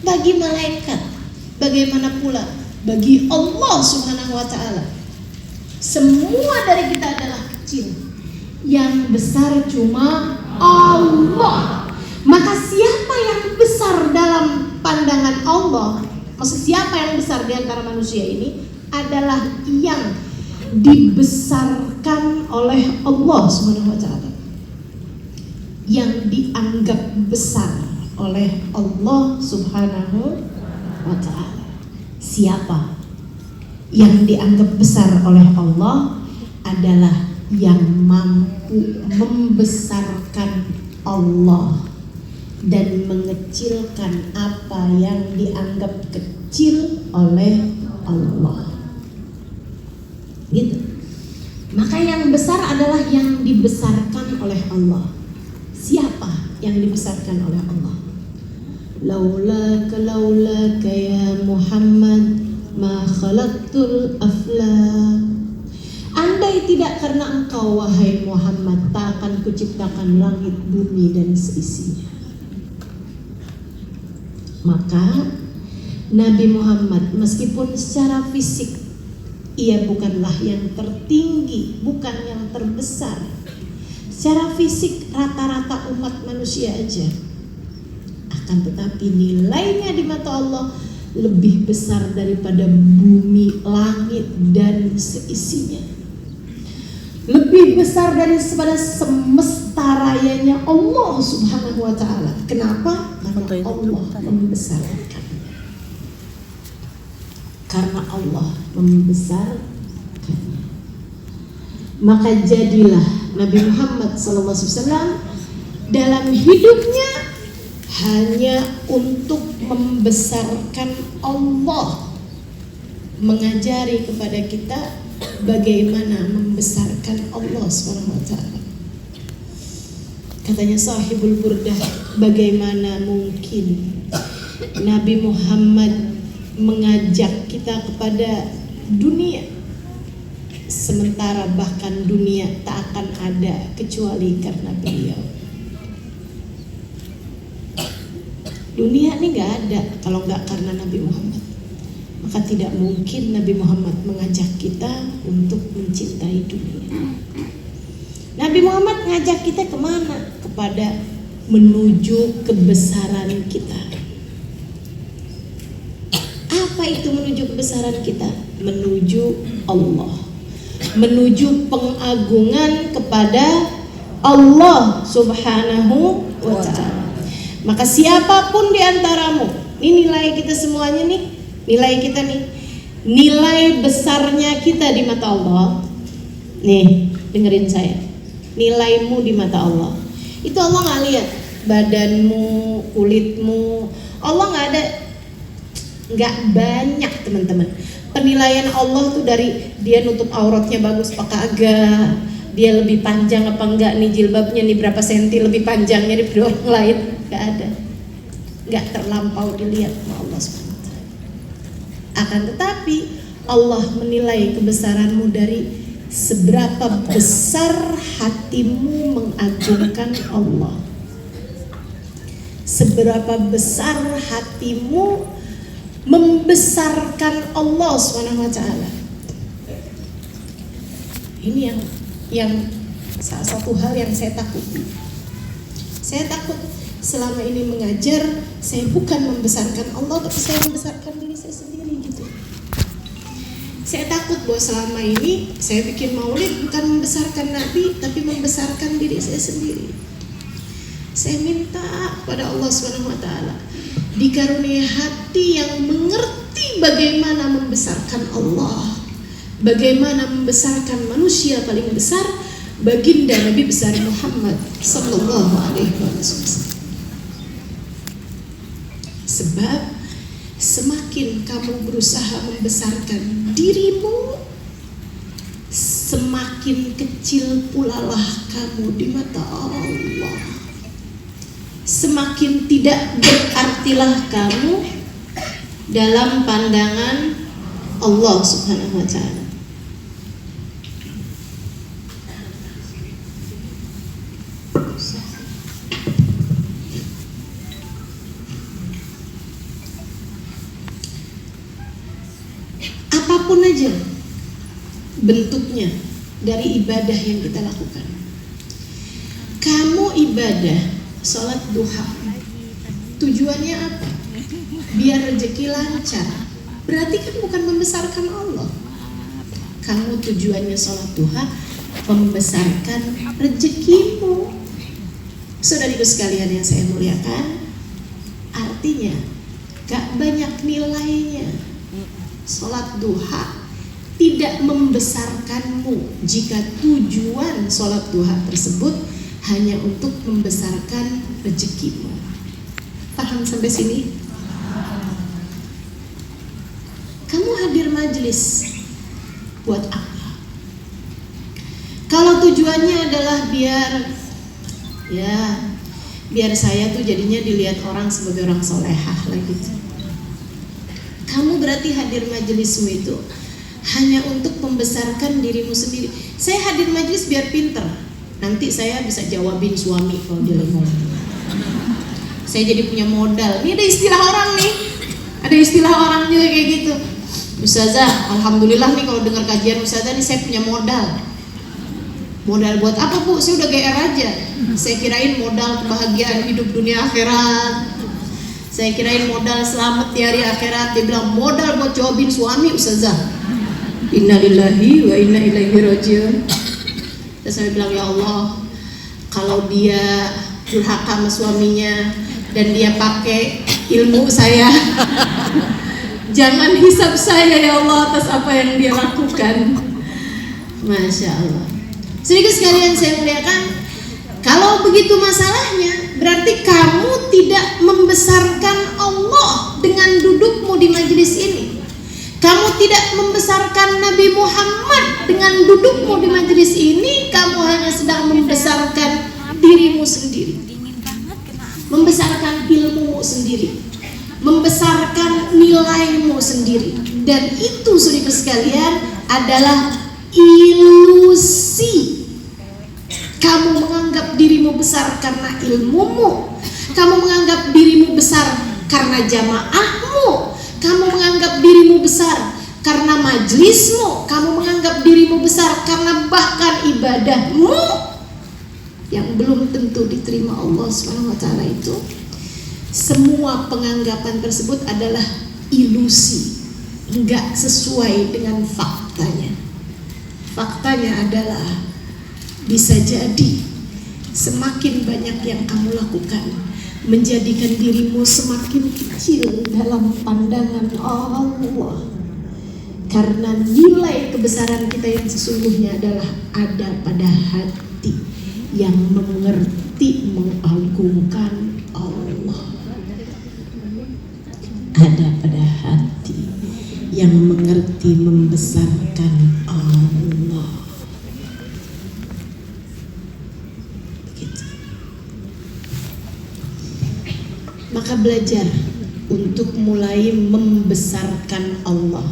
Bagi malaikat, bagaimana pula bagi Allah Subhanahu wa ta'ala. Semua dari kita adalah kecil. Yang besar cuma Allah. Maka siapa yang besar dalam pandangan Allah, maksud siapa yang besar di antara manusia ini, adalah yang dibesarkan oleh Allah Subhanahu wa ta'ala, yang dianggap besar oleh Allah Subhanahu wa ta'ala. Siapa yang dianggap besar oleh Allah adalah yang mampu membesarkan Allah dan mengecilkan apa yang dianggap kecil oleh Allah. Gitu. Maka yang besar adalah yang dibesarkan oleh Allah. Siapa yang dibesarkan oleh Allah? Laulaka ya Muhammad ma khalaqtul aflak. Andai tidak karena engkau wahai Muhammad, tak akan kuciptakan langit, bumi dan seisinya. Maka Nabi Muhammad meskipun secara fisik ia bukanlah yang tertinggi, bukan yang terbesar. Secara fisik rata-rata umat manusia aja. Akan tetapi nilainya di mata Allah lebih besar daripada bumi, langit dan seisinya. Lebih besar daripada semesta rayanya Allah Subhanahu wa ta'ala. Kenapa? Karena Allah membesarkan. Karena Allah membesarkannya. Maka jadilah Nabi Muhammad SAW dalam hidupnya hanya untuk membesarkan Allah, mengajari kepada kita bagaimana membesarkan Allah SWT. Katanya Sahibul Burdah, bagaimana mungkin Nabi Muhammad mengajak kita kepada dunia, sementara bahkan dunia tak akan ada kecuali karena beliau. Dunia ini gak ada kalau gak karena Nabi Muhammad. Maka tidak mungkin Nabi Muhammad mengajak kita untuk mencintai dunia. Nabi Muhammad mengajak kita kemana? Kepada menuju kebesaran kita. Apa itu menuju kebesaran kita? Menuju Allah, menuju pengagungan kepada Allah Subhanahu wa ta'ala. Maka siapapun di antaramu, ini nilai kita semuanya nih, nilai kita nih, nilai besarnya kita di mata Allah. Nih, dengerin saya. Nilaimu di mata Allah. Itu Allah nggak lihat badanmu, kulitmu. Allah nggak banyak teman-teman. Penilaian Allah tuh dari dia nutup auratnya bagus apa kagak, dia lebih panjang apa enggak, nih jilbabnya nih berapa senti lebih panjangnya daripada orang lain. Nggak ada, nggak terlampau dilihat sama Allah SWT. Akan tetapi Allah menilai kebesaranmu dari seberapa besar hatimu mengagungkan Allah, seberapa besar hatimu membesarkan Allah SWT. Ini yang salah satu hal yang saya takuti. Saya takut selama ini mengajar, saya bukan membesarkan Allah, tapi saya membesarkan diri saya sendiri gitu. Saya takut bahwa selama ini saya bikin maulid bukan membesarkan Nabi, tapi membesarkan diri saya sendiri. Saya minta kepada Allah SWT dikaruniai hati yang mengerti bagaimana membesarkan Allah, bagaimana membesarkan manusia paling besar, baginda Nabi besar Muhammad sallallahu alaihi wasallam. Sebab semakin kamu berusaha membesarkan dirimu, semakin kecil pula lah kamu di mata Allah. Semakin tidak berartilah kamu dalam pandangan Allah Subhanahu wa taala. Apapun aja bentuknya dari ibadah yang kita lakukan. Kamu ibadah sholat duha, tujuannya apa? Biar rezeki lancar. Berarti kan bukan membesarkan Allah. Kamu tujuannya sholat duha membesarkan rezekimu. Saudariku sekalian yang saya muliakan, artinya gak banyak nilainya. Sholat duha tidak membesarkanmu jika tujuan sholat duha tersebut hanya untuk membesarkan rezekimu. Paham sampai sini? Kamu hadir majelis buat apa? Kalau tujuannya adalah biar saya tuh jadinya dilihat orang sebagai orang solehah lah gitu. Kamu berarti hadir majelismu itu hanya untuk membesarkan dirimu sendiri. Saya hadir majelis biar pinter. Nanti saya bisa jawabin suami kalau dia lagi ngomong. Saya jadi punya modal. Ini ada istilah orang nih. Ada istilah orang juga kayak gitu. Ustazah, alhamdulillah nih kalau dengar kajian Ustazah nih saya punya modal. Modal buat apa Bu? Saya udah GR aja. Saya kirain modal kebahagiaan hidup dunia akhirat. Saya kirain modal selamat di hari akhirat. Dia bilang modal buat jawabin suami Ustazah. Innalillahi wa inna ilaihi rajiun. Terus saya bilang, ya Allah, kalau dia durhaka sama suaminya dan dia pakai ilmu saya, jangan hisab saya ya Allah atas apa yang dia lakukan. Masya Allah. Sedikit sekalian saya muliakan, kalau begitu masalahnya, berarti kamu tidak membesarkan Allah dengan dudukmu di majelis ini. Kamu tidak membesarkan Nabi Muhammad dengan dudukmu di majelis ini. Kamu hanya sedang membesarkan dirimu sendiri, membesarkan ilmumu sendiri, membesarkan nilaimu sendiri. Dan itu saudara sekalian adalah ilusi. Kamu menganggap dirimu besar karena ilmumu. Kamu menganggap dirimu besar karena jamaahmu. Kamu menganggap dirimu besar karena majlismu. Kamu menganggap dirimu besar karena bahkan ibadahmu yang belum tentu diterima Allah SWT itu. Semua penganggapan tersebut adalah ilusi, enggak sesuai dengan faktanya. Faktanya adalah bisa jadi semakin banyak yang kamu lakukan menjadikan dirimu semakin kecil dalam pandangan Allah. Karena nilai kebesaran kita yang sesungguhnya adalah ada pada hati yang mengerti mengagungkan Allah. Ada pada hati yang mengerti membesarkan Allah. Maka belajar untuk mulai membesarkan Allah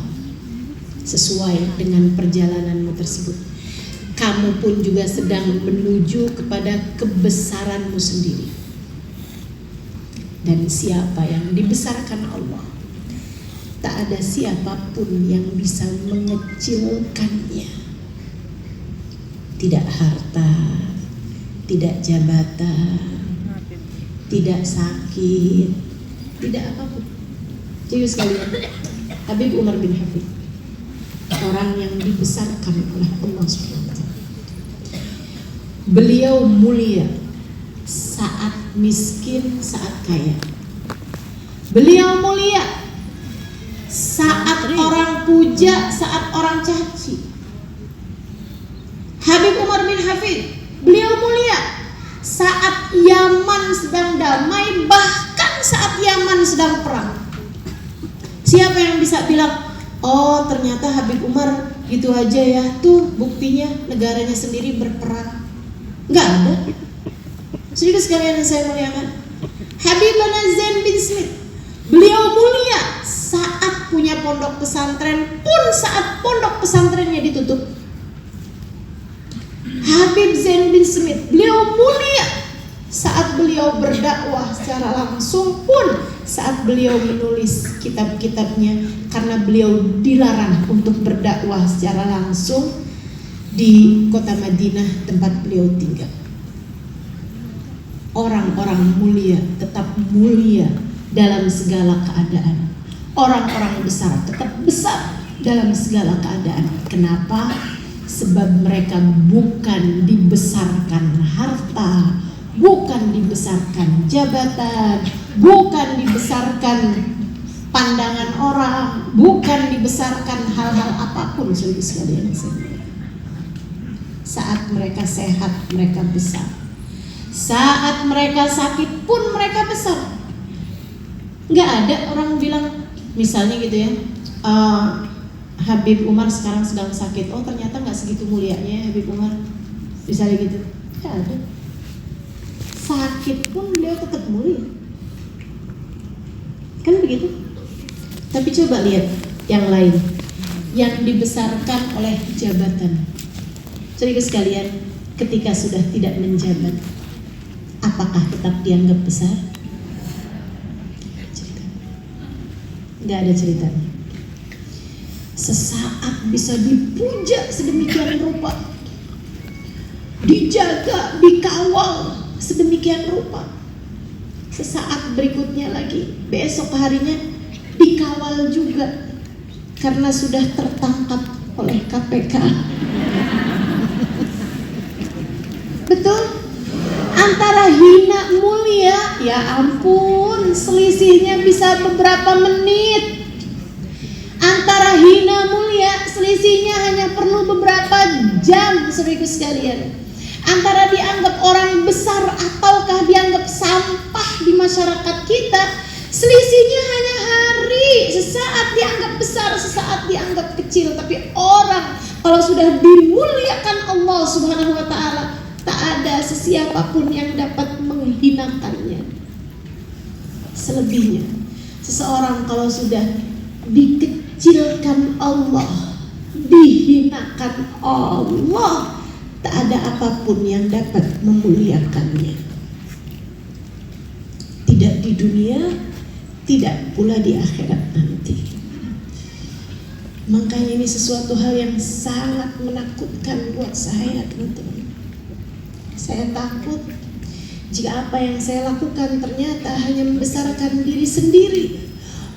sesuai dengan perjalananmu tersebut. Kamu pun juga sedang menuju kepada kebesaranmu sendiri. Dan siapa yang dibesarkan Allah, tak ada siapapun yang bisa mengecilkannya. Tidak harta, tidak jabatan, tidak sakit, tidak apapun. Jadi sekalian, Habib Umar bin Hafid, orang yang dibesarkan oleh Allah SWT. Beliau mulia saat miskin, saat kaya. Beliau mulia saat orang puja, saat orang caci. Habib Umar bin Hafid, beliau mulia saat Yaman sedang damai, bahkan saat Yaman sedang perang. Siapa yang bisa bilang, oh ternyata Habib Umar gitu aja ya, tuh buktinya negaranya sendiri berperang? Enggak ada. Sedikit sekalian yang saya muliakan, Habibana Zain bin Smith, beliau mulia saat punya pondok pesantren pun saat pondok pesantrennya ditutup. Habib Zain bin Smith, beliau mulia saat beliau berdakwah secara langsung pun saat beliau menulis kitab-kitabnya, karena beliau dilarang untuk berdakwah secara langsung di kota Madinah tempat beliau tinggal. Orang-orang mulia tetap mulia dalam segala keadaan. Orang-orang besar tetap besar dalam segala keadaan. Kenapa? Sebab mereka bukan dibesarkan harta, bukan dibesarkan jabatan, bukan dibesarkan pandangan orang, bukan dibesarkan hal-hal apapun. Saudara sekalian, saat mereka sehat mereka besar, saat mereka sakit pun mereka besar. Nggak ada orang bilang misalnya gitu ya, Habib Umar sekarang sedang sakit, oh ternyata nggak segitu mulianya Habib Umar, misalnya gitu. Nggak ada. Sakit pun beliau tetap mulia, kan begitu. Tapi coba lihat yang lain yang dibesarkan oleh jabatan. Saudara sekalian, ketika sudah tidak menjabat, apakah tetap dianggap besar? Nggak ada ceritanya. Sesaat bisa dipuja sedemikian rupa, dijaga, dikawal sedemikian rupa. Sesaat berikutnya lagi, besok harinya dikawal juga karena sudah tertangkap oleh KPK. Betul? Antara hina mulia, ya ampun, selisihnya bisa beberapa menit. Antara hina mulia, selisihnya hanya perlu beberapa jam, saudaraku sekalian. Antara dianggap orang besar ataukah dianggap sampah di masyarakat kita, selisihnya hanya hari. Sesaat dianggap besar, sesaat dianggap kecil. Tapi orang kalau sudah dimuliakan Allah Subhanahu wa ta'ala, tak ada sesiapapun yang dapat menghinakannya. Selebihnya, seseorang kalau sudah dikecilkan Allah, dihinakan Allah, tak ada apapun yang dapat memuliakannya. Tidak di dunia, tidak pula di akhirat nanti. Makanya ini sesuatu hal yang sangat menakutkan buat saya, teman-teman. Saya takut jika apa yang saya lakukan ternyata hanya membesarkan diri sendiri,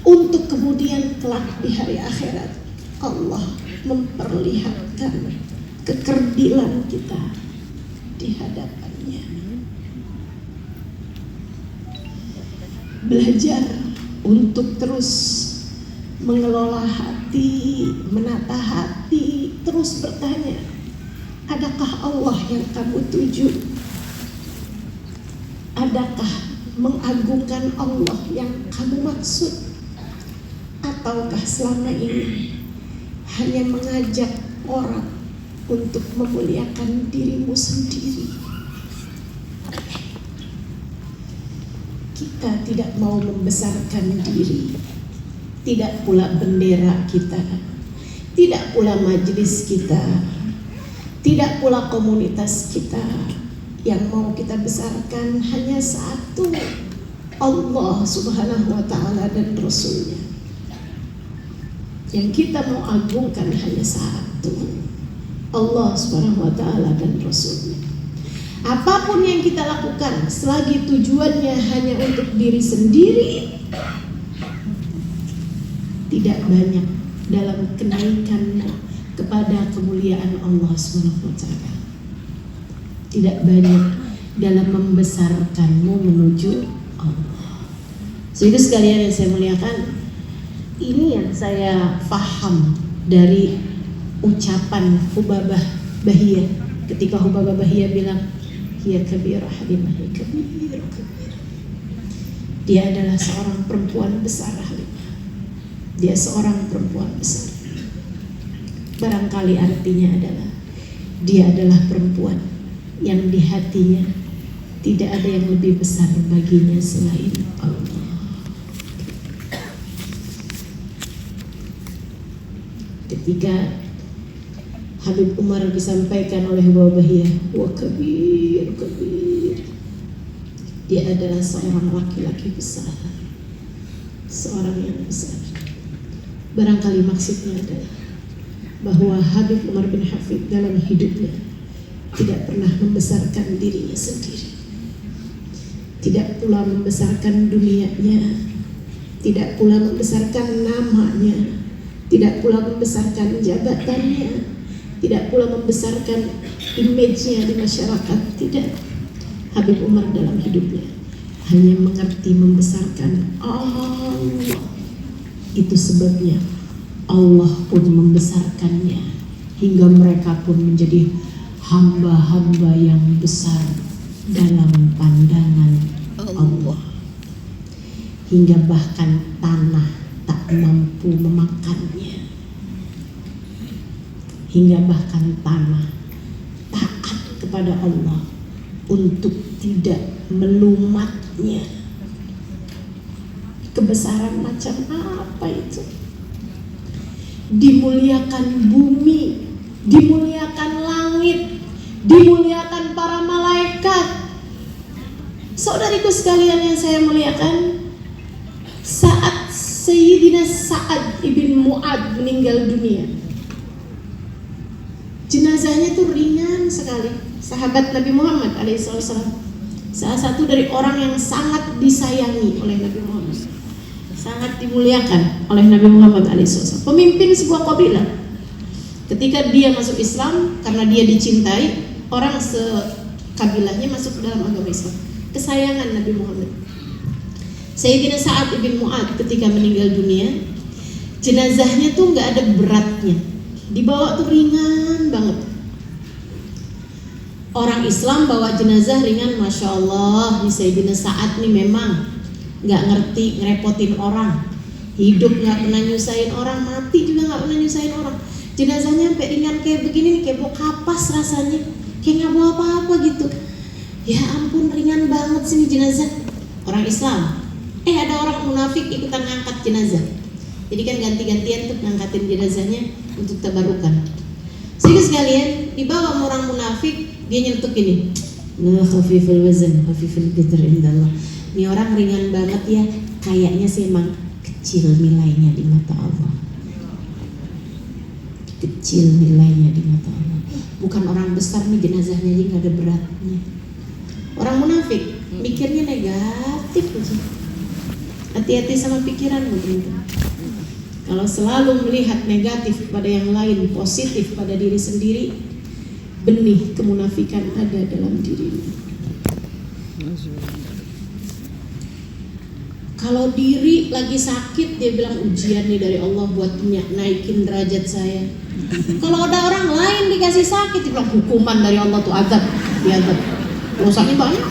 untuk kemudian kelak di hari akhirat Allah memperlihatkan kekerdilan kita di hadapannya. Belajar untuk terus mengelola hati, menata hati, terus bertanya, adakah Allah yang kamu tuju? Adakah mengagungkan Allah yang kamu maksud? Ataukah selama ini hanya mengajak orang untuk memuliakan dirimu sendiri? Kita tidak mau membesarkan diri, tidak pula bendera kita, tidak pula majelis kita, tidak pula komunitas kita. Yang mau kita besarkan hanya satu, Allah Subhanahu wa ta'ala dan Rasulnya. Yang kita mau agungkan hanya satu, Allah Subhanahu wa ta'ala dan Rasulnya. Apapun yang kita lakukan selagi tujuannya hanya untuk diri sendiri, tidak banyak dalam kenaikanmu kepada kemuliaan Allah Subhanahu wa ta'ala. Tidak banyak dalam membesarkanmu menuju Allah. Saudara sekalian yang saya muliakan, ini yang saya paham dari ucapan Hubabah Bahiyah ketika Hubabah Bahiyah bilang, "Ya kabirah halimah, ya kabirah." Dia adalah seorang perempuan besar, Halimah. Dia seorang perempuan besar. Barangkali artinya adalah dia adalah perempuan yang di hatinya tidak ada yang lebih besar baginya selain Allah. ketika Habib Umar disampaikan oleh Babahiyah, wa kabir, kabir. Dia adalah seorang laki-laki besar, seorang yang besar. Barangkali maksudnya adalah bahwa Habib Umar bin Hafid dalam hidupnya tidak pernah membesarkan dirinya sendiri, tidak pula membesarkan dunianya, tidak pula membesarkan namanya, tidak pula membesarkan jabatannya, tidak pula membesarkan image-nya di masyarakat. Tidak. Habib Umar dalam hidupnya hanya mengerti membesarkan Allah. Itu sebabnya Allah pun membesarkannya hingga mereka pun menjadi hamba-hamba yang besar dalam pandangan Allah, hingga bahkan tanah tak mampu memakannya, hingga bahkan tanah taat kepada Allah untuk tidak melumatnya. Kebesaran macam apa itu? Dimuliakan bumi, dimuliakan langit, dimuliakan para malaikat. Saudariku sekalian yang saya muliakan, saat Sayyidina Sa'ad ibn Mu'ad meninggal dunia, jenazahnya tuh ringan sekali. Sahabat Nabi Muhammad alaihissalam, salah satu dari orang yang sangat disayangi oleh Nabi Muhammad, sangat dimuliakan oleh Nabi Muhammad alaihissalam, pemimpin sebuah kabilah. Ketika dia masuk Islam, karena dia dicintai, orang sekabilahnya masuk ke dalam agama Islam, kesayangan Nabi Muhammad. Sayyidina Sa'ad ibn Mu'ad ketika meninggal dunia, jenazahnya tuh nggak ada beratnya, dibawa tuh ringan banget. Orang Islam bawa jenazah ringan, masya Allah, nih Sayyidina Sa'ad nih memang nggak ngerti ngerepotin orang, hidup nggak pernah nyusahin orang, mati juga nggak pernah nyusahin orang. Jenazahnya sampai ringan kayak begini nih, kayak bawa kapas rasanya, kayak nggak bawa apa-apa gitu. Ya ampun, ringan banget sih jenazah orang Islam. Ada orang munafik ikutan ngangkat jenazah. Jadi kan ganti-gantian tuh ngangkatin jenazahnya untuk tabarukan. Sehingga sekalian dibawa sama orang munafik, dia nyelutuk gini, la khafiful wazn khafiful qadr indallah. Ini orang ringan banget ya, kayaknya sih emang kecil nilainya di mata Allah. Kecil nilainya di mata Allah. Bukan orang besar nih, jenazahnya aja nggak ada beratnya. Orang munafik mikirnya negatif aja. Hati-hati sama pikiranmu teman-teman. Kalau selalu melihat negatif pada yang lain, positif pada diri sendiri, benih kemunafikan ada dalam dirimu. Kalau diri lagi sakit, dia bilang ujian nih dari Allah buat naikin derajat saya. Kalau ada orang lain dikasih sakit, dia bilang hukuman dari Allah tuh, azab, diazab. Dosanya banyak.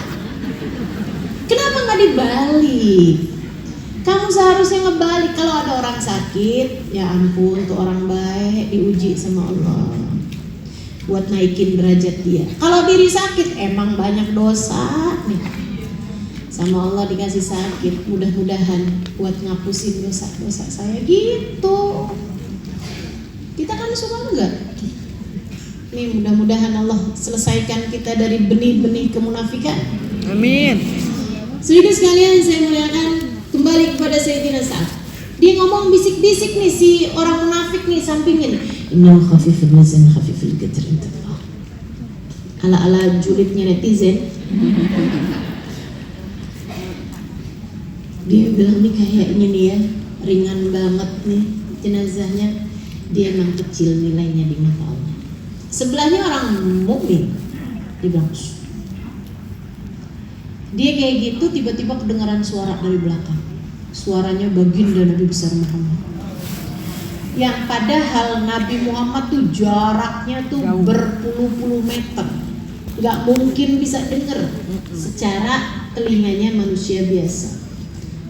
Kenapa nggak dibalik? Kamu seharusnya ngebalik. Kalau ada orang sakit, ya ampun, tuh orang baik diuji sama Allah buat naikin derajat dia. Kalau diri sakit, emang banyak dosa nih, sama Allah dikasih sakit, mudah-mudahan buat ngapusin dosa-dosa saya gitu. Kita kan suka enggak? Nih mudah-mudahan Allah selesaikan kita dari benih-benih kemunafikan. Amin. Saudara sekalian saya muliakan, kembali kepada Sayyidina Sa'ad. Dia ngomong bisik-bisik nih si orang munafik nih sampingin. Innal khafiful wazn khafiful qadr indallah. Ala-ala julidnya netizen. Dia bilang nih kayaknya nih ya, ringan banget nih jenazahnya. Dia emang kecil nilainya di mata Allah. Sebelahnya orang mukmin. Dia bilang, dia kayak gitu, tiba-tiba kedengaran suara dari belakang. Suaranya baginda Nabi besar Muhammad. Yang padahal Nabi Muhammad tuh jaraknya tuh berpuluh-puluh meter, nggak mungkin bisa dengar secara telinganya manusia biasa.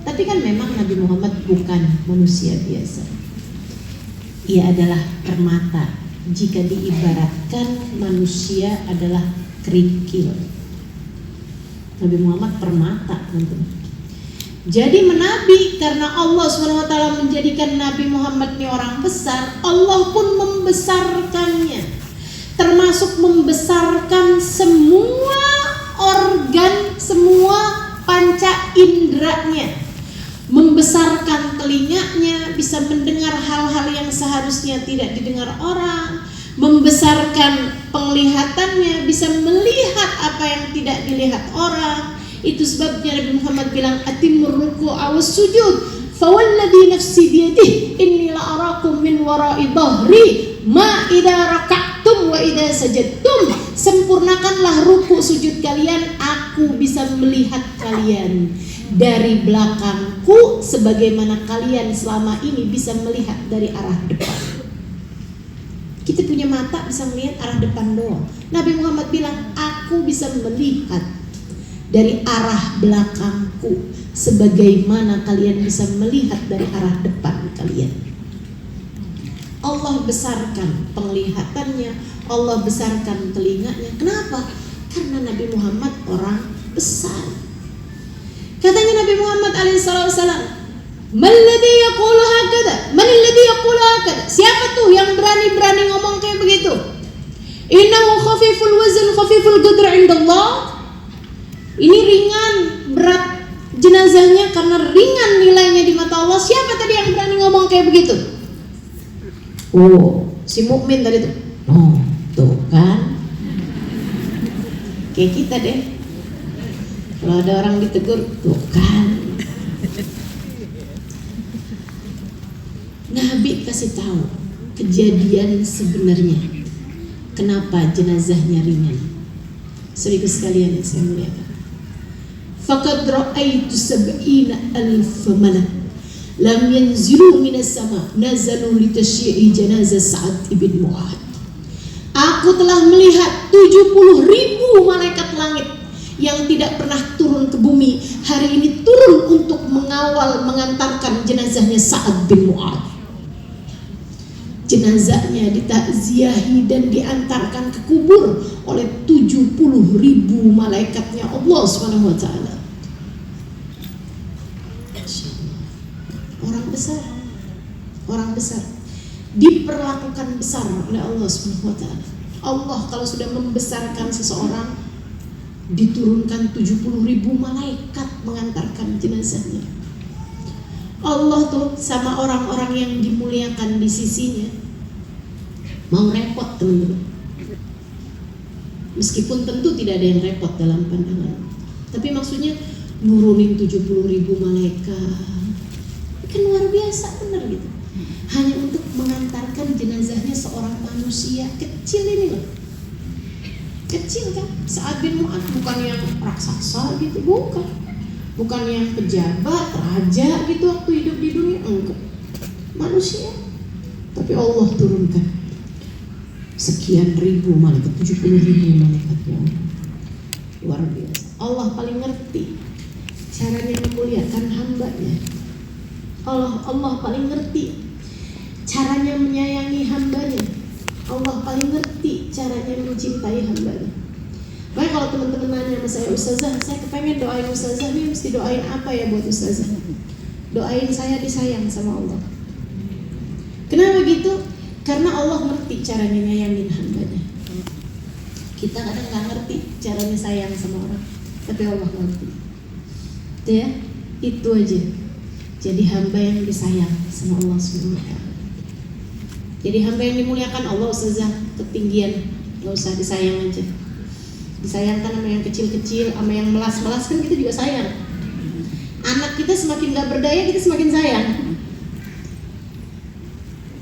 Tapi kan memang Nabi Muhammad bukan manusia biasa. Ia adalah permata. Jika diibaratkan manusia adalah kerikil, Nabi Muhammad permata, teman-teman. Jadi menabi karena Allah SWT menjadikan Nabi Muhammad ini orang besar, Allah pun membesarkannya, termasuk membesarkan semua organ, semua panca inderanya, membesarkan telinganya, bisa mendengar hal-hal yang seharusnya tidak didengar orang, membesarkan penglihatannya, bisa melihat apa yang tidak dilihat orang. Itu sebabnya Nabi Muhammad bilang, atimur ruku' awas sujud, fawalladhi nafsi biyadih inni la'arakum min wara'i dhahri ma idha raka'tum wa idha sajadtum. Sempurnakanlah ruku' sujud kalian, aku bisa melihat kalian dari belakangku sebagaimana kalian selama ini bisa melihat dari arah depan. Kita punya mata bisa melihat arah depan doang. Nabi Muhammad bilang, aku bisa melihat dari arah belakangku sebagaimana kalian bisa melihat dari arah depan kalian. Allah besarkan penglihatannya, Allah besarkan telinganya. Kenapa? Karena Nabi Muhammad orang besar. Katanya Nabi Muhammad alaihissalam, man alladhi yaqulu hakadha, man alladhi yaqulu hakadha, siapa tuh yang berani-berani ngomong kayak begitu? Innahu khafiful wazn khafiful qadr indallah. Ini ringan, berat jenazahnya karena ringan nilainya di mata Allah. Siapa tadi yang berani ngomong kayak begitu? Oh, si mukmin tadi tuh. Oh, tuh kan. Kayak kita deh. Kalau ada orang ditegur, tuh kan. Nabi kasih tahu kejadian sebenarnya. Kenapa jenazahnya ringan? Saudara sekalian yang saya muliakan. Faqad ra'aitu 70,000 malak lam yanzilu minas sama nazalu li tasyyi'i janazah Sa'ad ibn Mu'adz. Aku telah melihat 70,000 malaikat langit yang tidak pernah turun ke bumi, hari ini turun untuk mengawal mengantarkan jenazahnya Sa'ad bin Mu'adz. Jenazahnya ditakziahi dan diantarkan ke kubur oleh 70,000 malaikatnya Allah Subhanahu wa taala. Orang besar diperlakukan besar oleh Allah Subhanahu wa taala. Allah kalau sudah membesarkan seseorang, diturunkan 70,000 malaikat mengantarkan jenazahnya. Allah tuh sama orang-orang yang dimuliakan di sisinya mau repot, teman-teman. Meskipun tentu tidak ada yang repot dalam pandangan, tapi maksudnya nurunin 70,000 malaikat kan luar biasa, bener gitu. Hanya untuk mengantarkan jenazahnya seorang manusia kecil ini loh. Kecil kan, Sa'ad bin Mu'adz bukan yang raksasa gitu, bukan yang pejabat, raja gitu waktu hidup di dunia, enggak. Manusia. Tapi Allah turunkan sekian ribu malaikat, 70,000 malaikatnya. Luar biasa. Allah paling ngerti caranya memuliakan hambanya. Allah paling ngerti caranya menyayangi hambanya. Allah paling ngerti caranya mencintai hambanya. Baik, kalau teman-teman nanya sama saya, Ustazah, saya kepengen doain Ustazah nih, mesti doain apa ya buat Ustazah? Doain saya disayang sama Allah. Kenapa gitu? Karena Allah ngerti caranya nyayangin hambanya. Kita kadang gak ngerti caranya sayang sama orang, tapi Allah ngerti. Itu ya, itu aja. Jadi hamba yang disayang sama Allah SWT. Jadi hamba yang dimuliakan Allah, Ustazah, ketinggian, gak usah disayang aja. Disayangkan sama yang kecil-kecil, sama yang melas-melas kan kita juga sayang. Anak kita semakin gak berdaya, kita semakin sayang.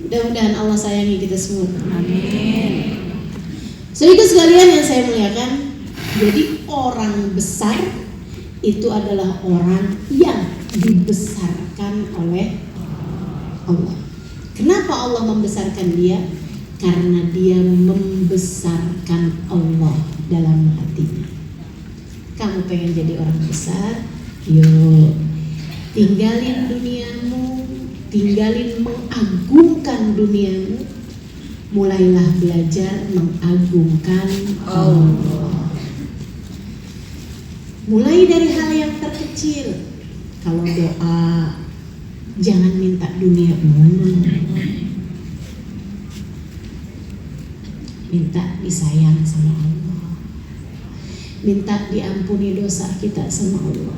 Mudah-mudahan Allah sayangi kita semua. Amin. Saudara sekalian yang saya muliakan, jadi orang besar itu adalah orang yang dibesarkan oleh Allah. Kenapa Allah membesarkan dia? Karena dia membesarkan Allah dalam hatinya. Kamu pengen jadi orang besar? Yuk, tinggalin duniamu, tinggalin mengagungkan duniamu, mulailah belajar mengagungkan Allah. Mulai dari hal yang terkecil. Kalau doa jangan minta dunia mulu. Minta disayang sama Allah. Minta diampuni dosa kita sama Allah.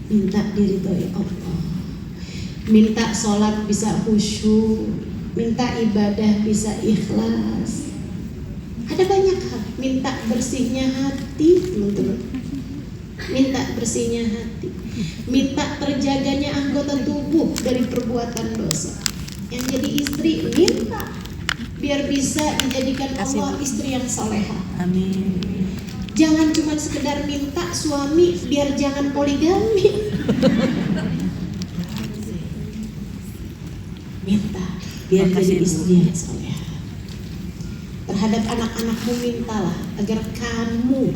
Minta diridhoi Allah. Minta sholat bisa khusyuk. Minta ibadah bisa ikhlas. Ada banyak hal. Minta bersihnya hati, teman-teman. Minta bersihnya hati. Minta terjaganya anggota tubuh dari perbuatan dosa. Yang jadi istri minta biar bisa dijadikan Allah istri yang soleha. Amin. Jangan cuma sekedar minta suami biar jangan poligami. Minta biar jadi istri yang soleha. Terhadap anak-anakmu mintalah agar kamu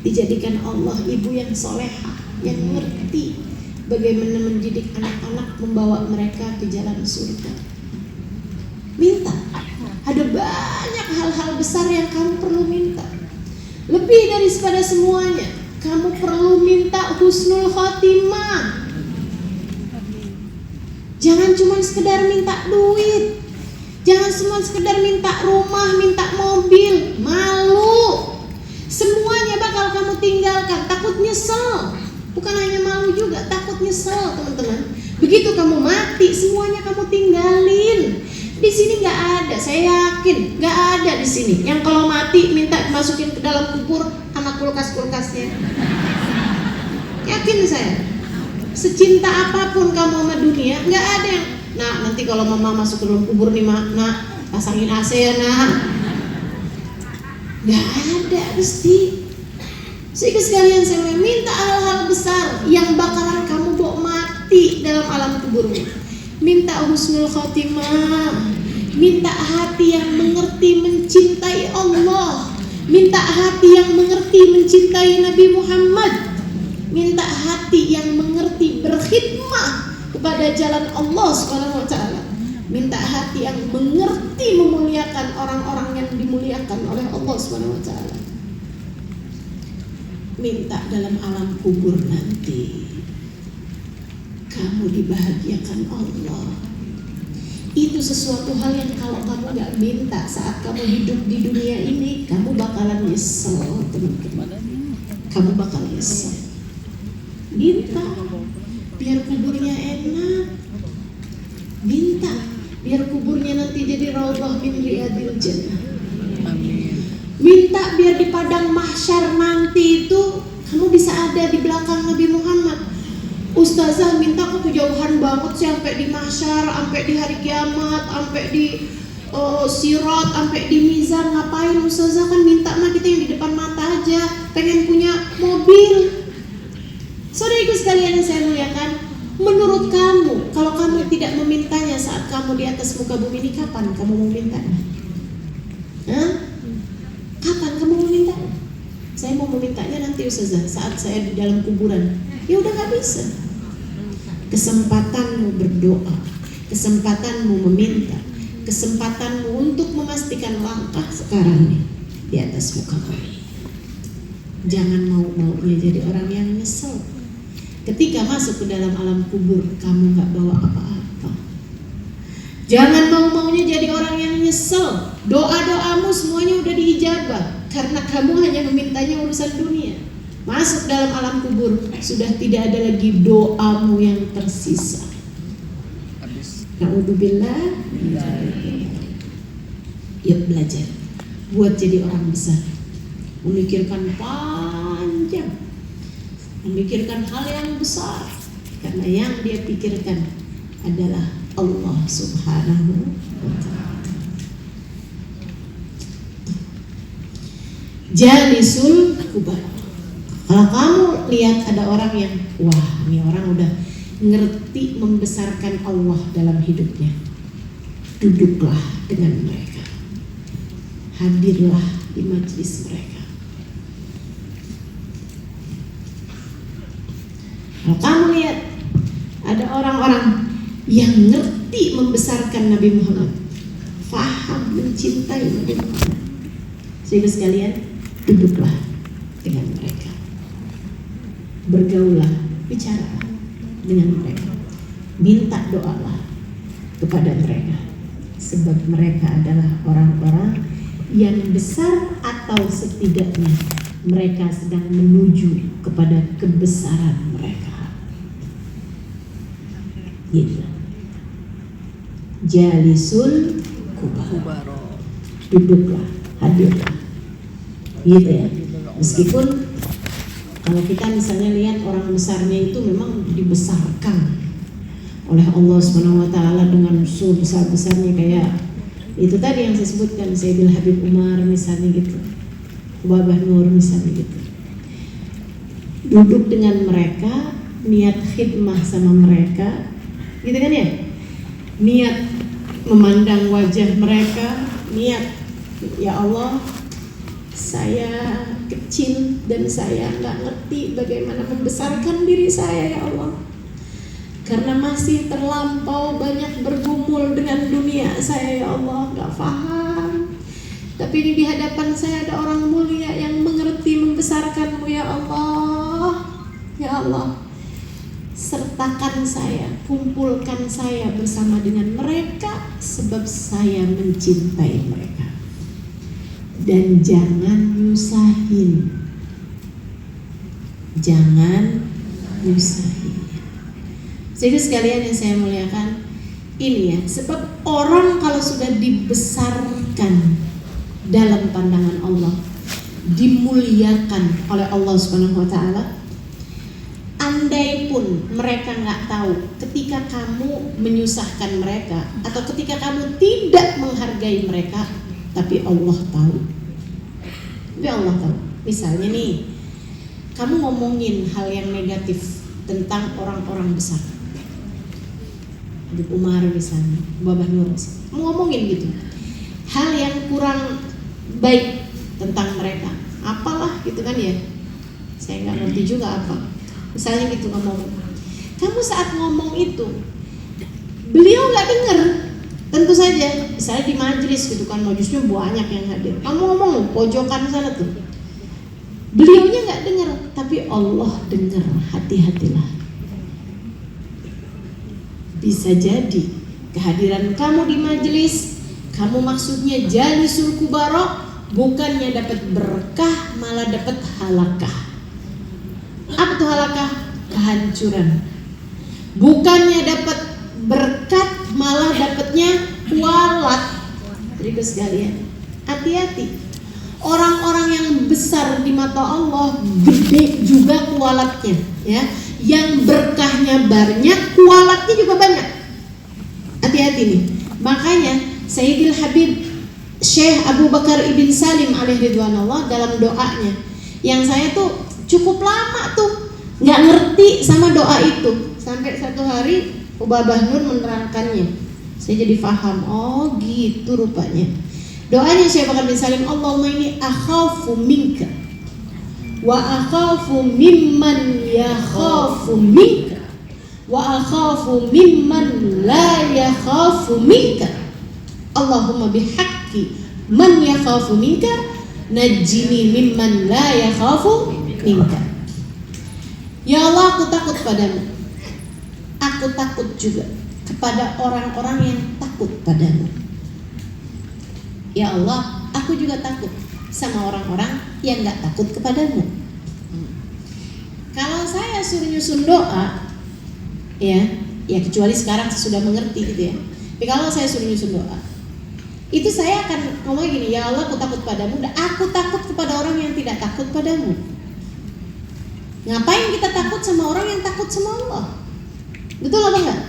dijadikan Allah ibu yang soleha, yang mengerti bagaimana mendidik anak-anak, membawa mereka ke jalan surga. Minta. Ada banyak hal-hal besar yang kamu perlu minta. Lebih daripada semuanya, kamu perlu minta husnul khotimah. Jangan cuma sekedar minta duit. Jangan cuma sekedar minta rumah, minta mobil. Malu. Semuanya bakal kamu tinggalkan. Takut nyesel. Bukan hanya malu juga, takut nyesel, teman-teman. Begitu kamu mati, semuanya kamu tinggalin. Di sini nggak ada, saya yakin nggak ada di sini yang kalau mati minta masukin ke dalam kubur sama kulkas-kulkasnya. Yakin saya. Secinta apapun kamu sama dunia, nggak ada yang, nah nanti kalau mama masuk ke dalam kubur nih nak pasangin AC ya nak. Nggak ada pasti. Sehingga sekalian saya minta hal-hal besar yang bakalan kamu bawa mati dalam alam kuburmu. Minta husnul khotimah, minta hati yang mengerti mencintai Allah, minta hati yang mengerti mencintai Nabi Muhammad, minta hati yang mengerti berkhidmah kepada jalan Allah Subhanahu wa taala, minta hati yang mengerti memuliakan orang-orang yang dimuliakan oleh Allah Subhanahu wa taala. Minta dalam alam kubur nanti kamu dibahagiakan Allah. Itu sesuatu hal yang kalau kamu gak minta saat kamu hidup di dunia ini, kamu bakalan nyesel, teman-teman. Kamu bakal nyesel. Minta biar kuburnya enak. Minta biar kuburnya nanti jadi raudhah min riyadil jannah. Minta biar di padang mahsyar nanti itu kamu bisa ada di belakang Nabi Muhammad. Ustazah minta aku kejauhan banget sih sampai di mahsyar, sampai di hari kiamat, sampai di sirat, sampai di mizan. Ngapain Ustazah, kan minta mah kita yang di depan mata aja. Pengen punya mobil. Saudariku sekalian yang saya muliakan, menurut kamu kalau kamu tidak memintanya saat kamu di atas muka bumi ini, kapan kamu mau mintanya? Kapan kamu mau mintanya? Saya mau memintanya nanti Ustazah saat saya di dalam kuburan. Ya udah gak bisa. Kesempatanmu berdoa, kesempatanmu meminta, kesempatanmu untuk memastikan langkah sekarang nih di atas muka bumi. Jangan mau-maunya jadi orang yang nyesel. Ketika masuk ke dalam alam kubur, kamu gak bawa apa-apa. Jangan mau-maunya jadi orang yang nyesel. Doa-doamu semuanya udah diijabah karena kamu hanya memintanya urusan dunia. Masuk dalam alam kubur, sudah tidak ada lagi doamu yang tersisa. Na'udzubillah. Yuk belajar buat jadi orang besar. Memikirkan panjang, memikirkan hal yang besar, karena yang dia pikirkan adalah Allah Subhanahu wa ta'ala. Jalisul kubara. Kalau kamu lihat ada orang yang, wah ini orang udah ngerti membesarkan Allah dalam hidupnya, duduklah dengan mereka, hadirlah di majelis mereka. Kalau kamu lihat ada orang-orang yang ngerti membesarkan Nabi Muhammad, faham mencintai Nabi Muhammad, sehingga sekalian duduklah dengan mereka. Bergaulah, bicara. dengan mereka. Minta doalah kepada mereka, sebab mereka adalah orang-orang yang besar atau setidaknya mereka sedang menuju kepada kebesaran mereka. Gitu. Jalisul kubaro, duduklah, hadirlah. Gitu ya. Meskipun kalau kita misalnya lihat orang besarnya itu memang dibesarkan oleh Allah SWT dengan besar-besarnya, kayak itu tadi yang saya sebutkan, Sayyidil Habib Umar misalnya gitu, Babah Nur misalnya gitu. Duduk dengan mereka, niat khidmah sama mereka, gitu kan ya? Niat memandang wajah mereka, niat, ya Allah, saya kecil dan saya nggak ngerti bagaimana membesarkan diri saya, ya Allah, karena masih terlampau banyak bergumul dengan dunia saya, ya Allah, nggak paham. Tapi ini di hadapan saya ada orang mulia yang mengerti membesarkanmu, ya Allah. Ya Allah, sertakan saya, kumpulkan saya bersama dengan mereka, sebab saya mencintai mereka. Dan jangan nyusahin, jangan nyusahin. Jadi sekalian yang saya muliakan, ini ya, sebab orang kalau sudah dibesarkan dalam pandangan Allah, dimuliakan oleh Allah Subhanahu wa taala, andai pun mereka nggak tahu, ketika kamu menyusahkan mereka atau ketika kamu tidak menghargai mereka, tapi Allah tahu. Tapi Allah tahu. Misalnya nih, kamu ngomongin hal yang negatif tentang orang-orang besar, Habib Umar misalnya, Babah Nur misalnya, ngomongin gitu, hal yang kurang baik tentang mereka, apalah gitu kan ya, saya nggak ngerti juga apa. Misalnya gitu ngomong, kamu saat ngomong itu, beliau nggak dengar, tentu saja, misalnya di majelis gitu kan, majelisnya banyak yang hadir, kamu ngomong pojokan sana tuh, beliaunya nggak dengar, tapi Allah dengar, hati-hatilah. Bisa jadi kehadiran kamu di majelis, kamu maksudnya jalisul kubaro, bukannya dapat berkah, malah dapat halakah. Apa tuh halakah? Kehancuran. Bukannya dapat berkat, malah dapatnya kualat. Jadi sekalian, hati-hati. Orang-orang yang besar di mata Allah, gede juga kualatnya, ya. Yang berkahnya banyak, kualatnya juga banyak. Hati-hati nih. Makanya Sayyidil Habib Syekh Abu Bakar Ibn Salim alaihi ridwanullah dalam doanya, yang saya tuh cukup lama tuh nggak ngerti sama doa itu, sampai satu hari Babah Nur menerangkannya, saya jadi paham. Oh gitu rupanya doanya Syekh Bakar bin Salim. Allahumma inni akhafu minka wa akhafu mimman yakhafu minka wa akhafu mimman la yakhafu minka. Allahumma bihaqqi man yakhafu minka najjini mimman la yakhafu minka. Ya Allah, aku takut padamu. Aku takut juga kepada orang-orang yang takut padamu. Ya Allah, aku juga takut sama orang-orang yang gak takut kepadamu. Kalau saya suruh nyusun doa, ya kecuali sekarang saya sudah mengerti gitu ya. Tapi kalau saya suruh nyusun doa, itu saya akan ngomong gini, ya Allah, aku takut padamu, dan aku takut kepada orang yang tidak takut padamu. Ngapain kita takut sama orang yang takut sama Allah? Betul apa enggak?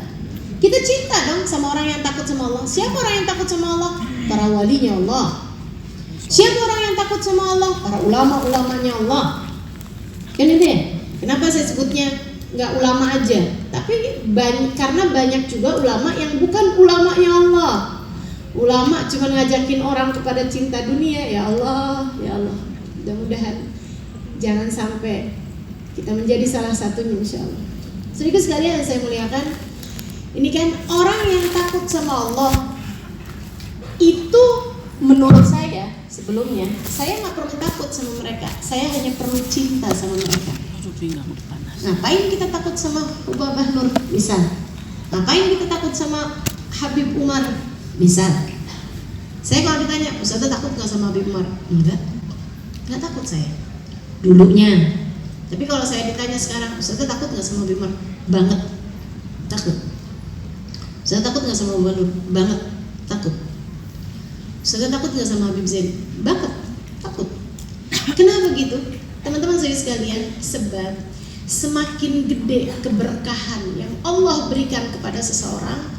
Kita cinta dong sama orang yang takut sama Allah. Siapa orang yang takut sama Allah? Para walinya Allah. Siapa orang yang takut sama Allah? Para ulama-ulamanya Allah. Kan itu ya? Kenapa saya sebutnya nggak ulama aja? Tapi karena banyak juga ulama yang bukan ulamanya Allah. Ulama cuma ngajakin orang kepada cinta dunia. Ya Allah, ya Allah. Mudah-mudahan jangan sampai kita menjadi salah satunya, insya Allah. Sedikit sekalian yang saya muliakan, ini kan orang yang takut sama Allah itu menurut saya sebelumnya, saya nggak perlu takut sama mereka, saya hanya perlu cinta sama mereka. Ngapain kita takut sama Hubabah Nur? Misal. Ngapain kita takut sama Habib Umar? Misal. Saya kalau ditanya, Ustazah takut gak sama Habib Umar? Enggak takut saya dulunya. Tapi kalau saya ditanya sekarang, Ustazah takut gak sama Habib Umar? Banget takut. Ustazah takut gak sama Hubabah Nur? Banget takut. Ustazah takut gak sama Habib Zain? Banget takut. Kenapa gitu? Teman-teman saya sekalian, sebab semakin gede keberkahan yang Allah berikan kepada seseorang,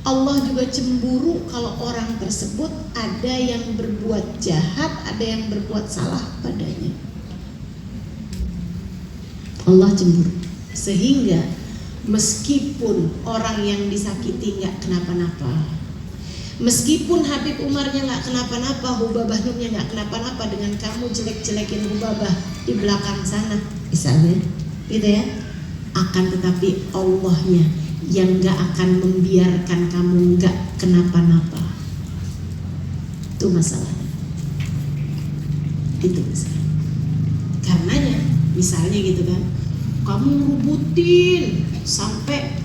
Allah juga cemburu kalau orang tersebut ada yang berbuat jahat, ada yang berbuat salah padanya. Allah cemburu. Sehingga meskipun orang yang disakiti nggak kenapa-napa, meskipun Habib Umarnya nggak kenapa-napa, Hubabah Nurnya nggak kenapa-napa, dengan kamu jelek-jelekin Hubabah di belakang sana, misalnya, gitu ya, akan tetapi Allahnya yang nggak akan membiarkan kamu nggak kenapa-napa. Itu masalahnya. Itu masalah. Karenanya, misalnya gitu kan, kamu rubutin sampai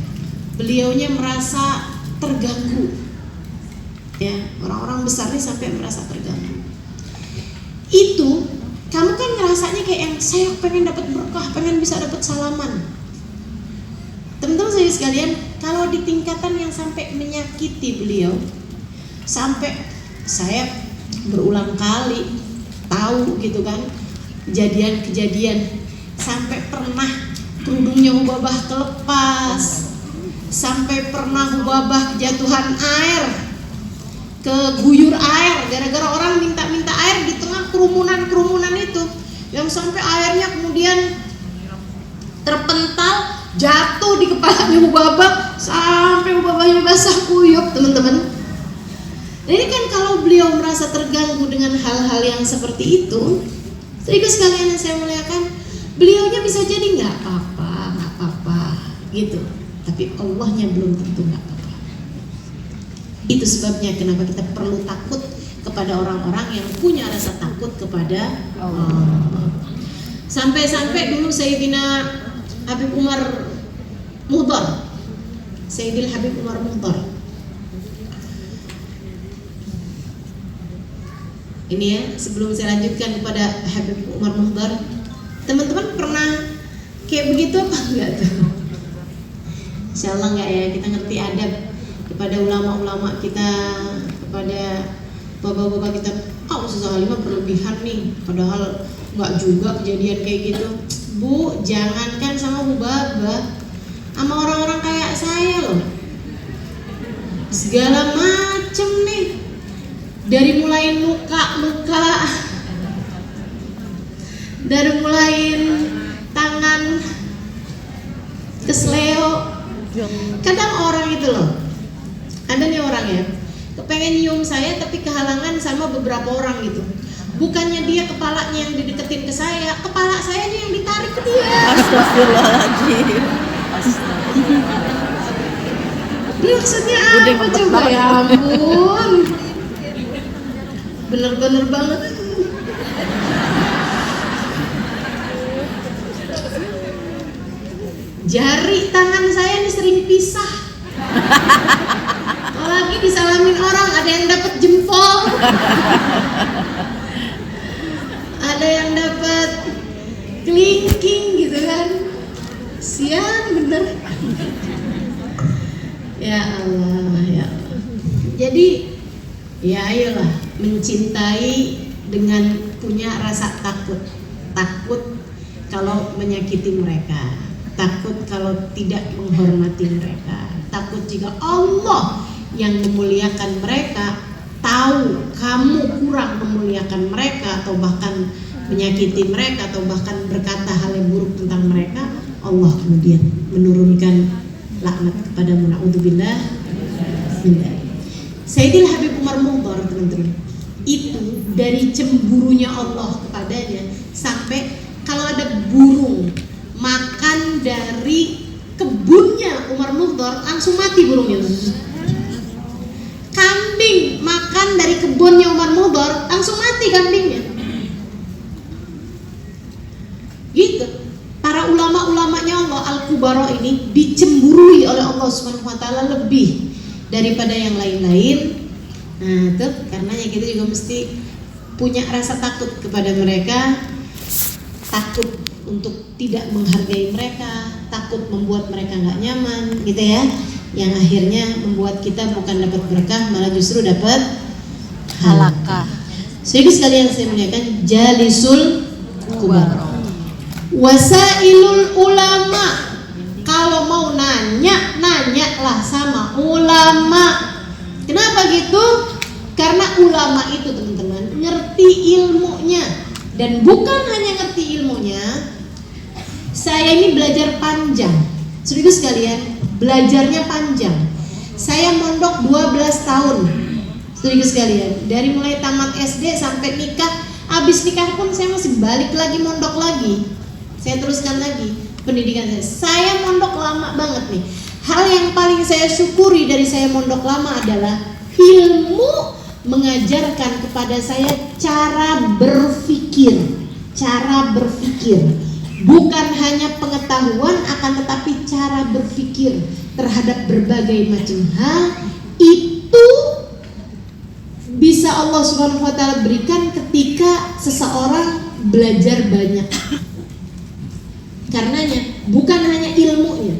beliaunya merasa terganggu. Ya, orang-orang besar nih sampai merasa terganggu. Itu kamu kan ngerasanya kayak yang saya pengen dapat berkah, pengen bisa dapat salaman. Teman-teman saya sekalian, kalau di tingkatan yang sampai menyakiti beliau, sampai saya berulang kali tahu gitu kan kejadian-kejadian, sampai pernah kerudungnya Hubabah kelepas, sampai pernah Hubabah kejatuhan air, keguyur air gara-gara orang minta-minta air di tengah kerumunan itu, yang sampai airnya kemudian terpental jatuh di kepalanya Hubabah sampai Hubabahnya basah kuyup, teman-teman. Ini kan kalau beliau merasa terganggu dengan hal-hal yang seperti itu, saudara sekalian yang saya muliakan, beliaunya bisa jadi nggak apa-apa gitu, tapi Allahnya belum tentu nggak apa-apa. Itu sebabnya kenapa kita perlu takut kepada orang-orang yang punya rasa takut kepada Allah. Sampai-sampai dulu Sayyidina Habib Umar Muhdar, Sayyidil Habib Umar Muhdar, ini ya, sebelum saya lanjutkan kepada Habib Umar Muhdar, teman-teman pernah kayak begitu apa enggak tuh? Insyaallah enggak ya, kita ngerti adab kepada ulama-ulama kita, kepada bapak-bapak kita. Ustazah Halimah berlebihan nih, padahal enggak juga kejadian kayak gitu. Bu, jangankan sama Hubabah, sama orang-orang kayak saya loh, segala macem nih, dari mulai luka, dari mulai tangan kesleo. Kadang orang itu loh, ada nih orang ya, kepengen nyium saya tapi kehalangan sama beberapa orang gitu. Bukannya dia kepalanya yang dideketin ke saya, kepala saya yang ditarik ke dia. Astagfirullahaladzim. Ini maksudnya apa coba, ya ampun. Bener-bener banget. Jari tangan saya ini sering pisah. Apalagi disalamin orang, ada yang dapat jempol, ada yang dapat kelingking gitu kan. Sian bener. Ya Allah, ya Allah. Jadi ya ayolah, mencintai dengan punya rasa takut. Takut kalau menyakiti mereka, takut kalau tidak menghormati mereka, takut jika Allah yang memuliakan mereka tahu kamu kurang memuliakan mereka, atau bahkan menyakiti mereka, atau bahkan berkata hal yang buruk tentang mereka, Allah kemudian menurunkan laknat kepadamu. Na'udzubillah. Sayyidil Habib Umar Muhdar, teman-teman, itu dari cemburunya Allah kepadanya, sampai kalau ada burung makan dari kebunnya Umar Muhdar langsung mati burungnya. Kambing makan dari kebunnya Umar Muhdar langsung mati kambingnya. Gitu. Para ulama Al-Baqarah ini dicemburui oleh Allah Subhanahu wa taala lebih daripada yang lain-lain. Nah, itu karenanya kita juga mesti punya rasa takut kepada mereka, takut untuk tidak menghargai mereka, takut membuat mereka nggak nyaman, gitu ya. Yang akhirnya membuat kita bukan dapat berkah, malah justru dapat halakah. Sehingga sekalian saya muliakan, jalisul kubar. Wasailul ulama, kalau mau nanya, nanyalah sama ulama. Kenapa gitu? Karena ulama itu teman-teman ngerti ilmunya. Dan bukan hanya ngerti ilmunya, saya ini belajar panjang. Saudara sekalian, belajarnya panjang. Saya mondok 12 tahun. Saudara sekalian, dari mulai tamat SD sampai nikah, habis nikah pun saya masih balik lagi mondok lagi. Saya teruskan lagi pendidikan saya. Saya mondok lama banget nih. Hal yang paling saya syukuri dari saya mondok lama adalah ilmu mengajarkan kepada saya cara berpikir. Cara berpikir. Bukan hanya pengetahuan, akan tetapi cara berpikir terhadap berbagai macam hal. Itu bisa Allah Subhanahu wa taala berikan ketika seseorang belajar banyak. Karenanya bukan hanya ilmunya.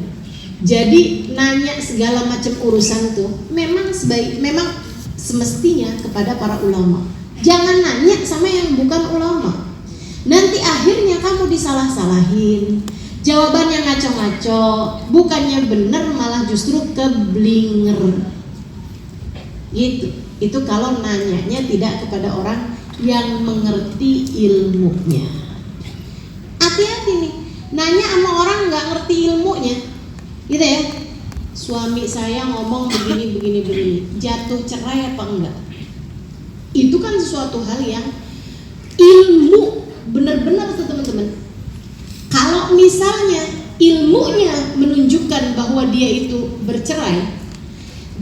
Jadi nanya segala macam urusan tuh memang semestinya kepada para ulama. Jangan nanya sama yang bukan ulama. Nanti akhirnya kamu disalah-salahin. Jawabannya ngaco-ngaco, bukannya benar malah justru keblinger. Gitu. Itu kalau nanyanya tidak kepada orang yang mengerti ilmunya. Hati-hati nih. Nanya sama orang nggak ngerti ilmunya, gitu ya. Suami saya ngomong begini, jatuh cerai apa enggak? Itu kan sesuatu hal yang ilmu, benar-benar tuh teman-teman. Kalau misalnya ilmunya menunjukkan bahwa dia itu bercerai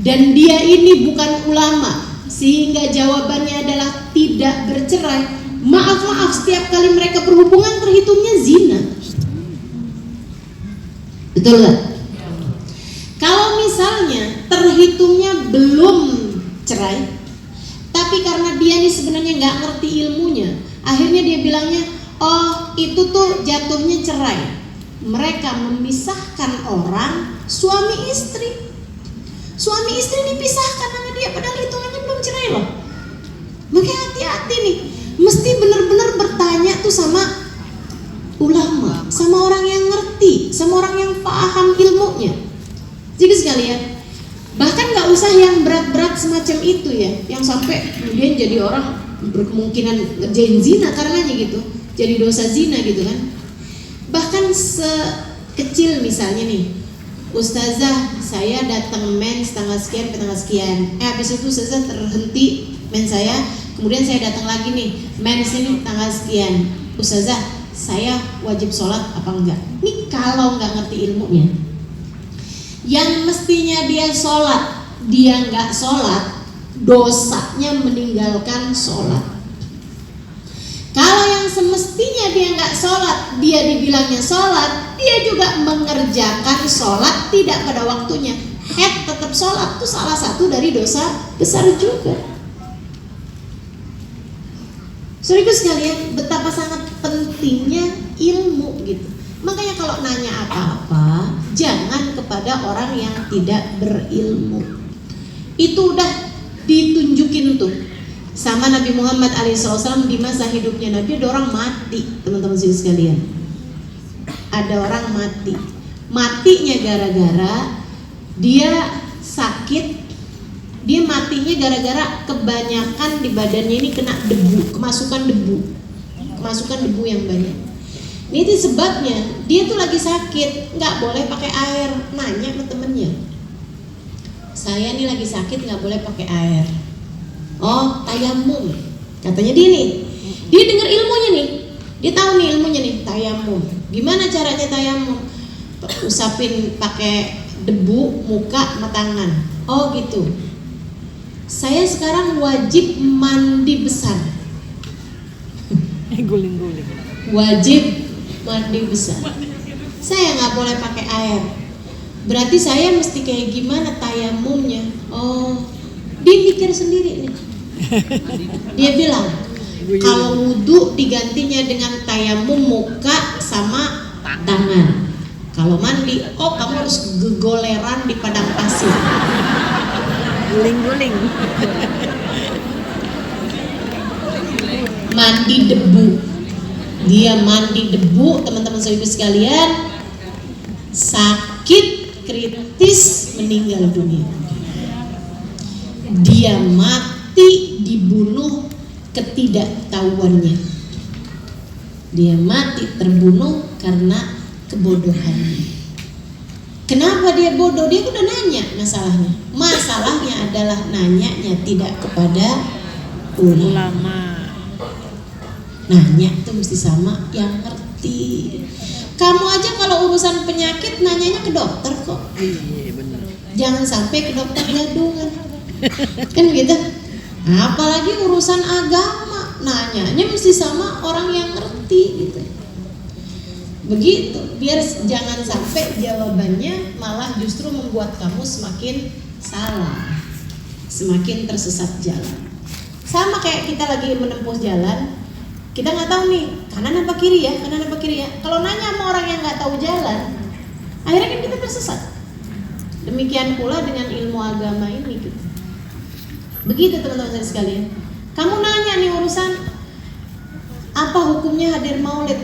dan dia ini bukan ulama, sehingga jawabannya adalah tidak bercerai, maaf setiap kali mereka berhubungan terhitungnya zina. Betul gak? Kalau misalnya terhitungnya belum cerai, tapi karena dia nih sebenarnya nggak ngerti ilmunya, akhirnya dia bilangnya, oh itu tuh jatuhnya cerai. Mereka memisahkan orang suami istri. Suami istri dipisahkan sama dia, padahal hitungannya belum cerai loh. Makanya hati-hati nih, mesti benar-benar bertanya tuh sama ulama, sama orang yang ngerti, sama orang yang paham ilmunya. Jadi sekalian, bahkan nggak usah yang berat-berat semacam itu ya, yang sampai kemudian jadi orang berkemungkinan ngerjain zina karenanya gitu, jadi dosa zina gitu kan. Bahkan sekecil misalnya nih, ustazah saya datang mens tanggal sekian ke tanggal sekian, habis itu ustazah terhenti mens saya, kemudian saya datang lagi nih mens ini tanggal sekian, ustazah saya wajib sholat apa enggak? Ini kalau nggak ngerti ilmunya, yang mestinya dia sholat, dia nggak sholat, dosanya meninggalkan sholat. Kalau yang semestinya dia nggak sholat, dia dibilangnya sholat, dia juga mengerjakan sholat tidak pada waktunya. Tetap sholat itu salah satu dari dosa besar juga. Saudaraku sekalian, betapa sangat pentingnya ilmu gitu. Makanya kalau nanya apa-apa, jangan kepada orang yang tidak berilmu. Itu udah ditunjukin tuh sama Nabi Muhammad SAW di masa hidupnya Nabi. Ada orang mati, teman-teman sekalian. Ada orang mati. Matinya gara-gara dia sakit. Dia matinya gara-gara kebanyakan di badannya ini kena debu, kemasukan debu yang banyak. Ini tuh sebabnya dia tuh lagi sakit, nggak boleh pakai air. Nanya ke temennya, saya nih lagi sakit nggak boleh pakai air. Oh, tayamum, katanya dia nih. Dia dengar ilmunya nih, dia tahu nih ilmunya nih, tayamum. Gimana caranya tayamum? Usapin pakai debu muka sama tangan. Oh gitu. Saya sekarang wajib mandi besar. Guling-guling. Wajib mandi besar. Saya nggak boleh pakai air. Berarti saya mesti kayak gimana tayamumnya? Oh, dia mikir sendiri nih. Dia bilang, kalau wudhu digantinya dengan tayamum muka sama tangan. Kalau mandi, oh kamu harus gegoleran di padang pasir. Guling-guling. Mandi debu. Dia mandi debu, teman-teman ibu sekalian, sakit kritis, meninggal dunia. Dia mati dibunuh ketidaktahuannya. Dia mati terbunuh karena kebodohannya. Kenapa dia bodoh? Dia udah nanya masalahnya. Masalahnya adalah nanyanya tidak kepada ulama. Nanya tuh mesti sama yang ngerti. Kamu aja kalau urusan penyakit nanyanya ke dokter kok. Iya benar. Jangan sampai ke dokter gadungan. Kan gitu. Apalagi urusan agama, nanyanya mesti sama orang yang ngerti gitu. Begitu, biar jangan sampai jawabannya malah justru membuat kamu semakin salah, semakin tersesat jalan. Sama kayak kita lagi menempuh jalan, kita nggak tahu nih kanan apa kiri ya, kanan apa kiri ya. Kalau nanya sama orang yang nggak tahu jalan, akhirnya kan kita tersesat. Demikian pula dengan ilmu agama ini gitu. Begitu teman-teman saya sekalian. Kamu nanya nih urusan apa hukumnya hadir maulid.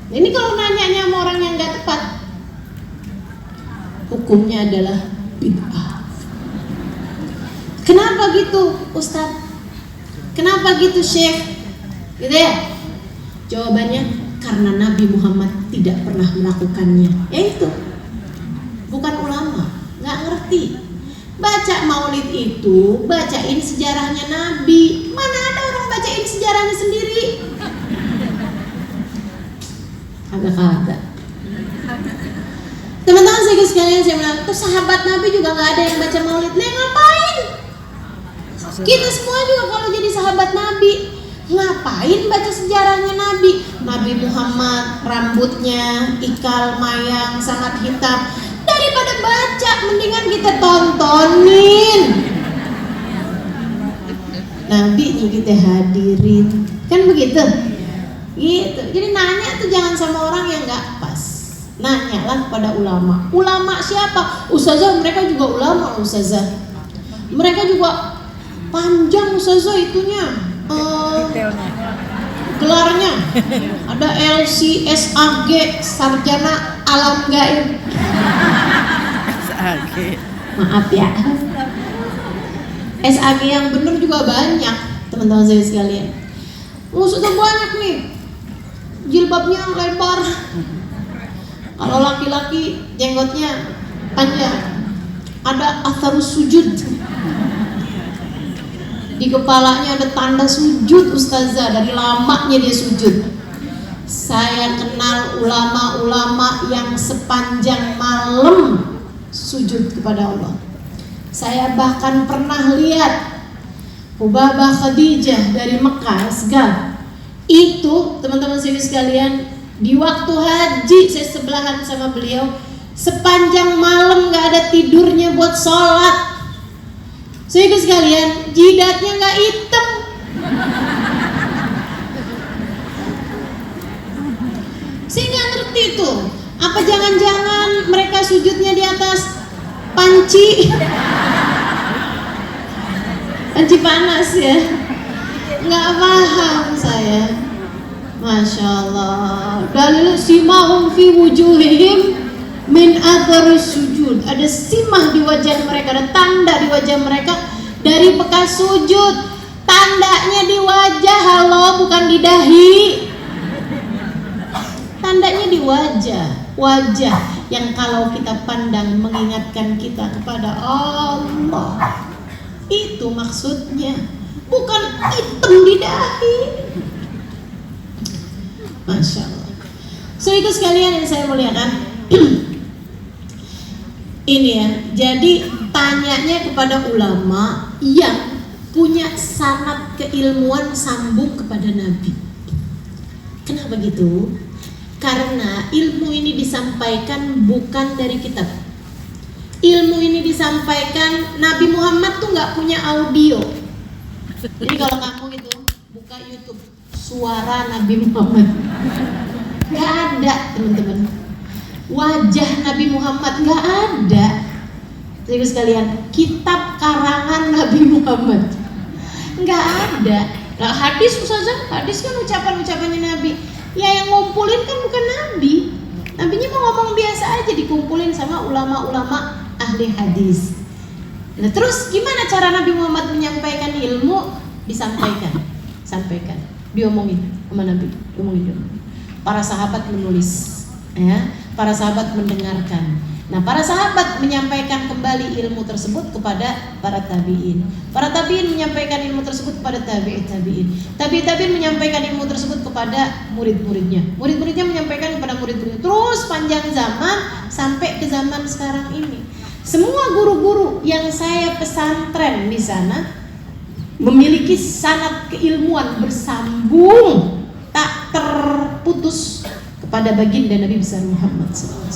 Ini kalau nanyanya sama orang yang nggak tepat, hukumnya adalah bid'ah. Kenapa gitu, Ustadz? Kenapa gitu, Syekh? Gitu ya? Jawabannya karena Nabi Muhammad tidak pernah melakukannya. Ya itu, bukan ulama, nggak ngerti. Baca maulid itu, bacain sejarahnya Nabi. Mana ada orang bacain sejarahnya sendiri? Agak-agak. Teman-teman saya sekalian, saya bilang, tuh sahabat Nabi juga nggak ada yang baca maulid. Nah, ngapain? Kita semua juga kalau jadi sahabat Nabi, ngapain baca sejarahnya Nabi? Nabi Muhammad rambutnya ikal mayang sangat hitam. Daripada baca, mendingan kita tontonin. Nabi nih kita hadirin, kan begitu? Gitu. Jadi nanya tuh jangan sama orang yang nggak pas. Nanyalah kepada ulama. Ulama siapa? Ustazah, mereka juga ulama, ustazah. Mereka juga panjang ustazah itunya. Gelarnya ada LCSAG, sarjana alam gaib. SAG. Maaf ya. SAG yang bener juga banyak, teman-teman saya sekalian. Sudah banyak nih. Jilbabnya lebar. Kalau laki-laki jenggotnya panjang. Ada atharus sujud. Di kepalanya ada tanda sujud ustazah, dari lamanya dia sujud. Saya kenal ulama-ulama yang sepanjang malam sujud kepada Allah. Saya bahkan pernah lihat Ubabah Khadijah dari Mekah, Asgar. Itu teman-teman sekalian, di waktu haji saya sebelahan sama beliau, sepanjang malam gak ada tidurnya buat sholat. Saudara sekalian, jidatnya nggak hitam. Saya nggak ngerti itu. Apa jangan-jangan mereka sujudnya di atas panci? Panci panas ya? Nggak paham saya. Masya Allah. Dalil simahum fi wujuhihim min atharus sujud. Ada simah di wajah mereka, ada tanda di wajah mereka dari bekas sujud. Tandanya di wajah, halo, bukan di dahi. Tandanya di wajah, wajah yang kalau kita pandang mengingatkan kita kepada Allah. Itu maksudnya, bukan hitam di dahi. Masya Allah. So itu sekalian yang saya muliakan. Ini ya, jadi tanyanya kepada ulama yang punya sanad keilmuan sambung kepada Nabi. Kenapa gitu? Karena ilmu ini disampaikan bukan dari kitab. Ilmu ini disampaikan, Nabi Muhammad tuh nggak punya audio. Jadi kalau kamu itu buka YouTube suara Nabi Muhammad, nggak ada teman-teman. Wajah Nabi Muhammad nggak ada. Jadi sekalian, kitab karangan Nabi Muhammad nggak ada. Nah, hadis Ustazah, hadis kan ucapan-ucapannya Nabi. Ya yang ngumpulin kan bukan Nabi. Nabinya mau ngomong biasa aja, dikumpulin sama ulama-ulama ahli hadis. Nah terus gimana cara Nabi Muhammad menyampaikan ilmu? Disampaikan, sampaikan, diomongin sama Nabi, diomongin. Para sahabat menulis, ya, para sahabat mendengarkan. Nah para sahabat menyampaikan kembali ilmu tersebut kepada para tabi'in. Para tabi'in menyampaikan ilmu tersebut kepada tabi'in. Tabi'in menyampaikan ilmu tersebut kepada murid-muridnya. Murid-muridnya menyampaikan kepada murid-muridnya. Terus panjang zaman sampai ke zaman sekarang ini. Semua guru-guru yang saya pesantren di sana memiliki sanad keilmuan bersambung tak terputus kepada baginda Nabi besar Muhammad SAW.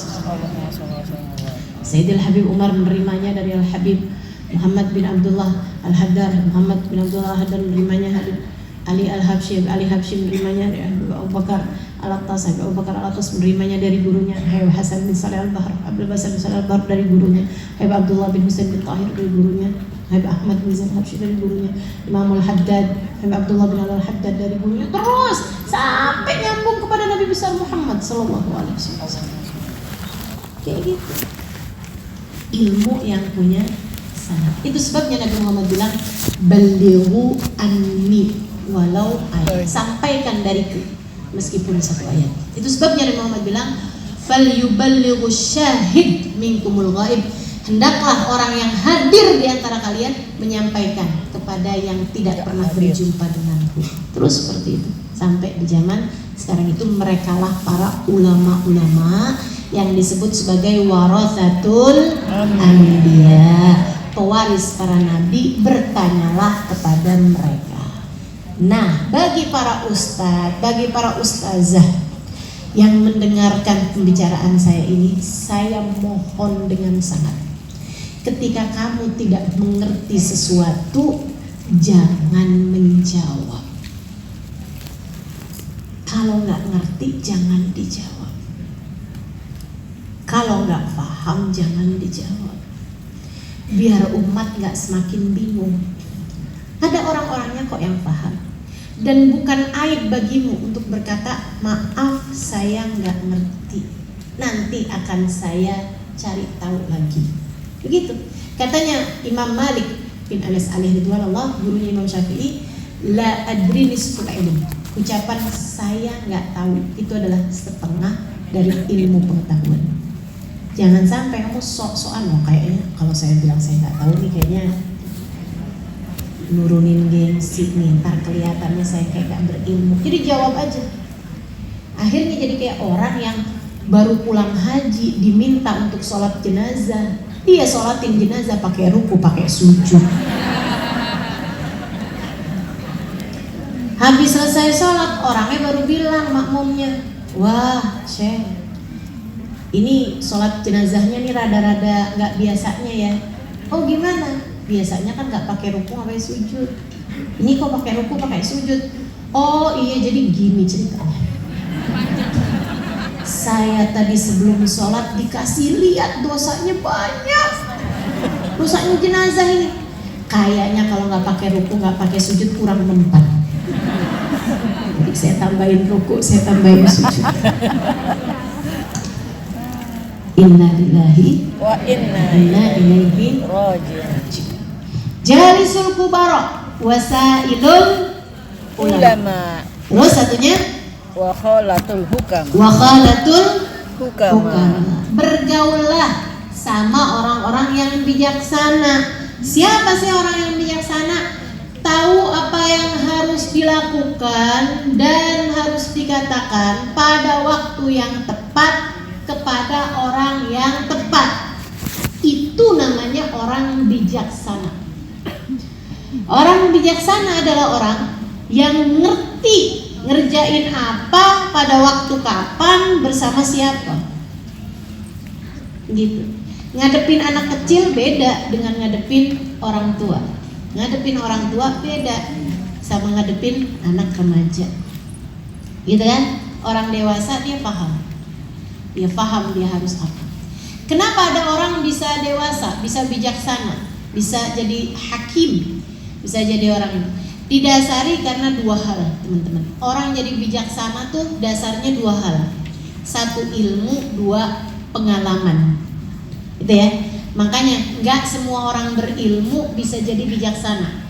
Sayyidil Habib Umar menerimanya dari Al-Habib Muhammad bin Abdullah Al-Haddad. Muhammad bin Abdullah Al-Haddad menerimanya Habib Ali Al-Habsyi. Ali Habsyi menerimanya dari Abu Bakar Al-Attas. Abu Bakar Al-Attas menerimanya dari gurunya Habib Hasan bin Salih Al-Bahr. Abdul Basan bin Salih Al-Bahr dari gurunya Habib Abdullah bin Husain bin Tahir dari gurunya Habib Ahmad bin Zain Habsyi dari gurunya Imam Al-Haddad. Habib Abdullah bin Al-Haddad dari gurunya. Terus sampai nyambung kepada Nabi besar Muhammad sallallahu alaihi wasallam. Kayak gitu. Ilmu yang punya sanad. Itu sebabnya Nabi Muhammad bilang balighu anni walau ayat. Sampaikan dariku meskipun satu ayat. Itu sebabnya Nabi Muhammad bilang falyuballighu syahid minkumul ghaib. Hendaklah orang yang hadir di antara kalian menyampaikan kepada yang tidak pernah berjumpa denganku. Terus seperti itu sampai di zaman sekarang itu merekalah para ulama-ulama yang disebut sebagai warathatul anbiya, pewaris para nabi. Bertanyalah kepada mereka. Nah, bagi para ustadz, bagi para ustazah yang mendengarkan pembicaraan saya ini, saya mohon dengan sangat, ketika kamu tidak mengerti sesuatu, jangan menjawab. Kalau nggak ngerti, jangan dijawab. Kalau nggak paham, jangan dijawab. Biar umat nggak semakin bingung. Ada orang-orangnya kok yang paham. Dan bukan aib bagimu untuk berkata, maaf saya nggak ngerti. Nanti akan saya cari tahu lagi. Begitu. Katanya Imam Malik bin Anas alaihi ridwanullah, gurunya Imam Syafi'i, la adri nisful ilm. Ucapan saya nggak tahu itu adalah setengah dari ilmu pengetahuan. Jangan sampai kamu sok-sokan loh, kayaknya kalau saya bilang saya nggak tahu nih, kayaknya nurunin gengsi nih, ntar kelihatannya saya kayak gak berilmu. Jadi jawab aja. Akhirnya jadi kayak orang yang baru pulang haji diminta untuk sholat jenazah, dia sholatin jenazah pakai ruku, pakai sujud. Habis selesai sholat, orangnya baru bilang makmumnya, wah Syekh, ini sholat jenazahnya nih rada-rada nggak biasanya ya. Oh gimana? Biasanya kan nggak pakai ruku, nggak pakai sujud. Ini kok pakai ruku, pakai sujud. Oh iya, jadi gini ceritanya. Saya tadi sebelum sholat dikasih lihat dosanya banyak. Dosanya jenazah ini. Kayaknya kalau nggak pakai ruku, nggak pakai sujud kurang mempan. Jadi saya tambahin ruku, saya tambahin sujud. Inna lillahi wa inna ilaihi raji'un. Jalisul kubara wasailul ulama. Terus satunya Wa khalatul hukam. wa khalatul Hukama. Bergaullah sama orang-orang yang bijaksana. Siapa sih orang yang bijaksana? Tahu apa yang harus dilakukan dan harus dikatakan pada waktu yang tepat kepada orang yang tepat. Itu namanya orang bijaksana. Orang bijaksana adalah orang yang ngerti ngerjain apa, pada waktu kapan, bersama siapa. Gitu. Ngadepin anak kecil beda dengan ngadepin orang tua. Ngadepin orang tua beda sama ngadepin anak remaja. Gitu kan? Orang dewasa dia paham. Dia paham dia harus apa. Kenapa ada orang bisa dewasa, bisa bijaksana, bisa jadi hakim, bisa jadi orang didasari karena dua hal, teman-teman. Orang jadi bijaksana tuh dasarnya dua hal. Satu ilmu, dua pengalaman. Gitu ya. Makanya nggak semua orang berilmu bisa jadi bijaksana.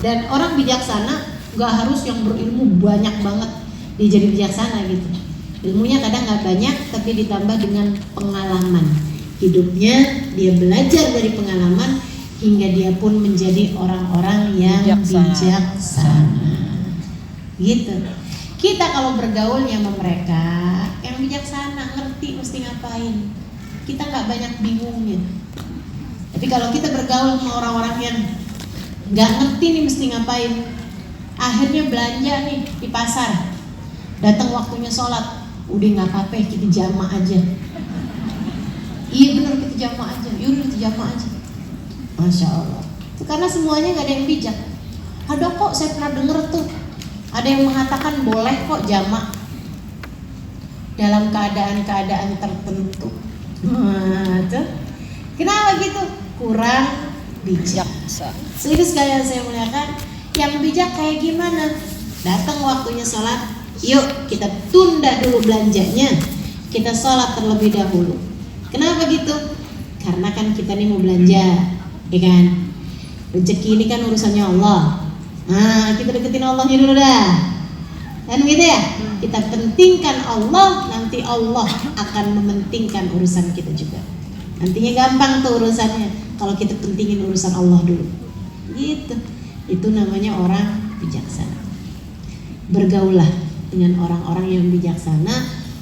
Dan orang bijaksana nggak harus yang berilmu banyak banget dia jadi bijaksana gitu. Ilmunya kadang nggak banyak tapi ditambah dengan pengalaman hidupnya, dia belajar dari pengalaman hingga dia pun menjadi orang-orang yang bijaksana. Gitu. Kita kalau bergaulnya sama mereka yang bijaksana, ngerti mesti ngapain. Kita nggak banyak bingungnya. Tapi kalau kita bergaul sama orang-orang yang nggak ngerti nih mesti ngapain, akhirnya belanja nih di pasar, datang waktunya sholat, udah nggak apa-apa kita jamak aja. Iya benar kita jamak aja, yaudah kita jamak aja. Masya Allah. Itu karena semuanya nggak ada yang bijak. Ada kok saya pernah denger tuh, ada yang mengatakan boleh kok jamak dalam keadaan-keadaan tertentu. Tuh. Kenapa gitu? Kurang bijak. Jadi sekalian saya muliakan, yang bijak kayak gimana? Datang waktunya sholat, yuk kita tunda dulu belanjanya, kita sholat terlebih dahulu. Kenapa gitu? Karena kan kita nih mau belanja, ya kan? Rezeki ini kan urusannya Allah. Nah, kita deketin Allahnya dulu dah. Kan gitu ya? Kita pentingkan Allah, nanti Allah akan mementingkan urusan kita juga. Nantinya gampang tuh urusannya kalau kita pentingin urusan Allah dulu. Gitu. Itu namanya orang bijaksana. Bergaullah dengan orang-orang yang bijaksana,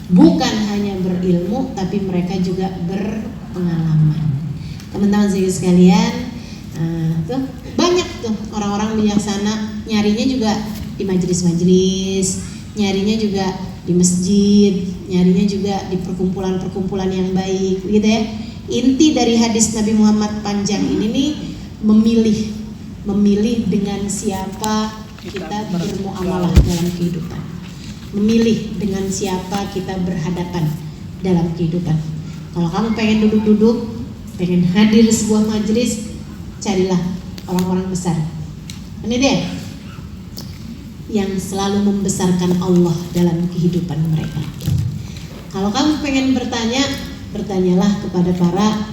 bukan hanya berilmu tapi mereka juga berpengalaman. Teman-teman sekalian, tuh banyak tuh orang-orang bijaksana, nyarinya juga di majelis-majelis, nyarinya juga di masjid, nyarinya juga di perkumpulan-perkumpulan yang baik, gitu ya. Inti dari hadis Nabi Muhammad panjang ini nih, memilih dengan siapa kita bermuamalah dalam kehidupan, memilih dengan siapa kita berhadapan dalam kehidupan. Kalau kamu pengen duduk-duduk, pengen hadir di sebuah majelis, carilah orang-orang besar. Ini deh yang selalu membesarkan Allah dalam kehidupan mereka. Kalau kamu pengen bertanya, bertanyalah kepada para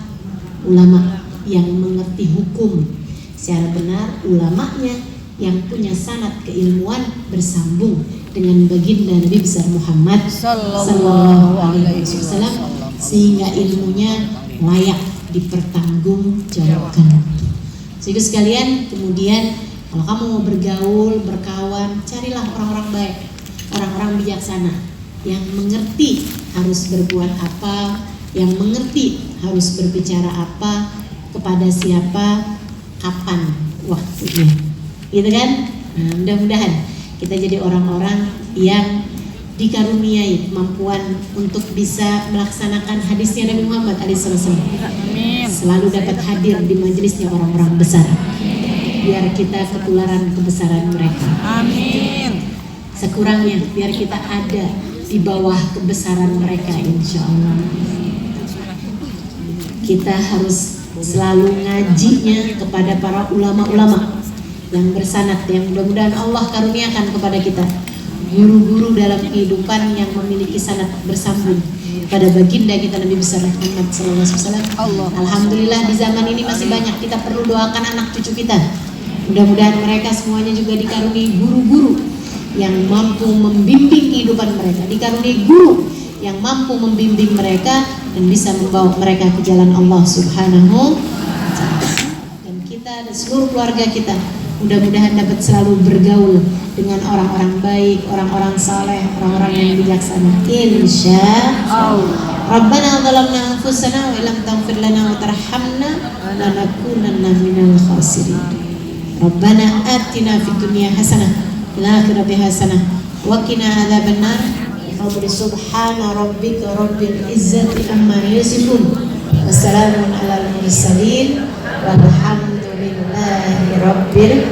ulama yang mengerti hukum secara benar, ulamanya yang punya sanad keilmuan bersambung dengan baginda Nabi besar Muhammad sallallahu alaihi wasallam, sehingga ilmunya layak dipertanggungjawabkan. Sehingga sekalian, kemudian kalau kamu mau bergaul, berkawan, carilah orang-orang baik, orang-orang bijaksana yang mengerti harus berbuat apa, yang mengerti harus berbicara apa, kepada siapa, kapan waktunya, gitu kan? Nah, mudah-mudahan kita jadi orang-orang yang dikaruniai kemampuan untuk bisa melaksanakan hadisnya Nabi Muhammad SAW. Selalu dapat hadir di majelisnya orang-orang besar, biar kita ketularan kebesaran mereka. Amin. Sekurangnya biar kita ada di bawah kebesaran mereka, insya Allah. Kita harus selalu ngajinya kepada para ulama-ulama yang bersanad, yang mudah-mudahan Allah karuniakan kepada kita guru-guru dalam kehidupan yang memiliki sanad bersambung pada baginda kita Nabi besar Muhammad SAW. Alhamdulillah di zaman ini masih banyak, kita perlu doakan anak cucu kita. Mudah-mudahan mereka semuanya juga dikaruniai guru-guru yang mampu membimbing kehidupan mereka, dikaruniai guru yang mampu membimbing mereka dan bisa membawa mereka ke jalan Allah Subhanahu wa ta'ala. Dan kita dan seluruh keluarga kita mudah-mudahan dapat selalu bergaul dengan orang-orang baik, orang-orang saleh, orang-orang yang bijaksana. Insya Allah. Rabbana zalamna anfusana wa illam taghfir lana wa tarhamna lanakunanna minal khasirin. Rabbana atina fid dunya hasanah wa fil akhirati hasanah wa wa qina adzabannar. Subhana rabbika rabbil izzati amma yasifun. Wassalamun alal mursalin walhamdulillahi rabbil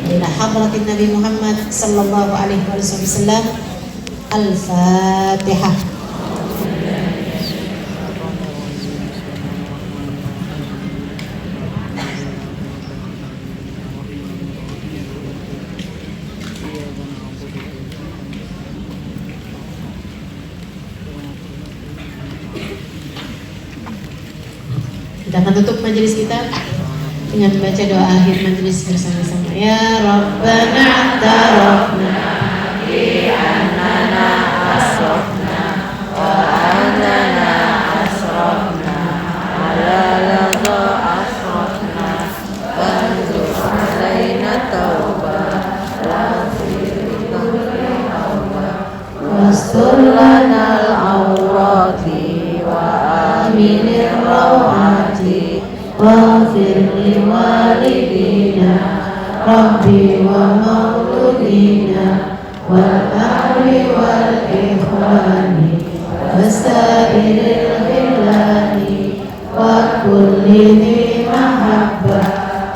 ila hadratin Nabi Muhammad sallallahu alaihi wasallam. Al-Fatihah. Kita akan tutup majelis kita dengan membaca doa akhir majelis bersama-sama. Ya Rabbana tarafna bi annana asrafna wa annana asrafna ala ladha asrafna wanzur alaina tawbah wastur lana al-awrati wa aminir rawati waghfir li walidina rabbi wa mauludina wal ahli wal ikhwani wasairil khilani wa kulli dhi mahabbah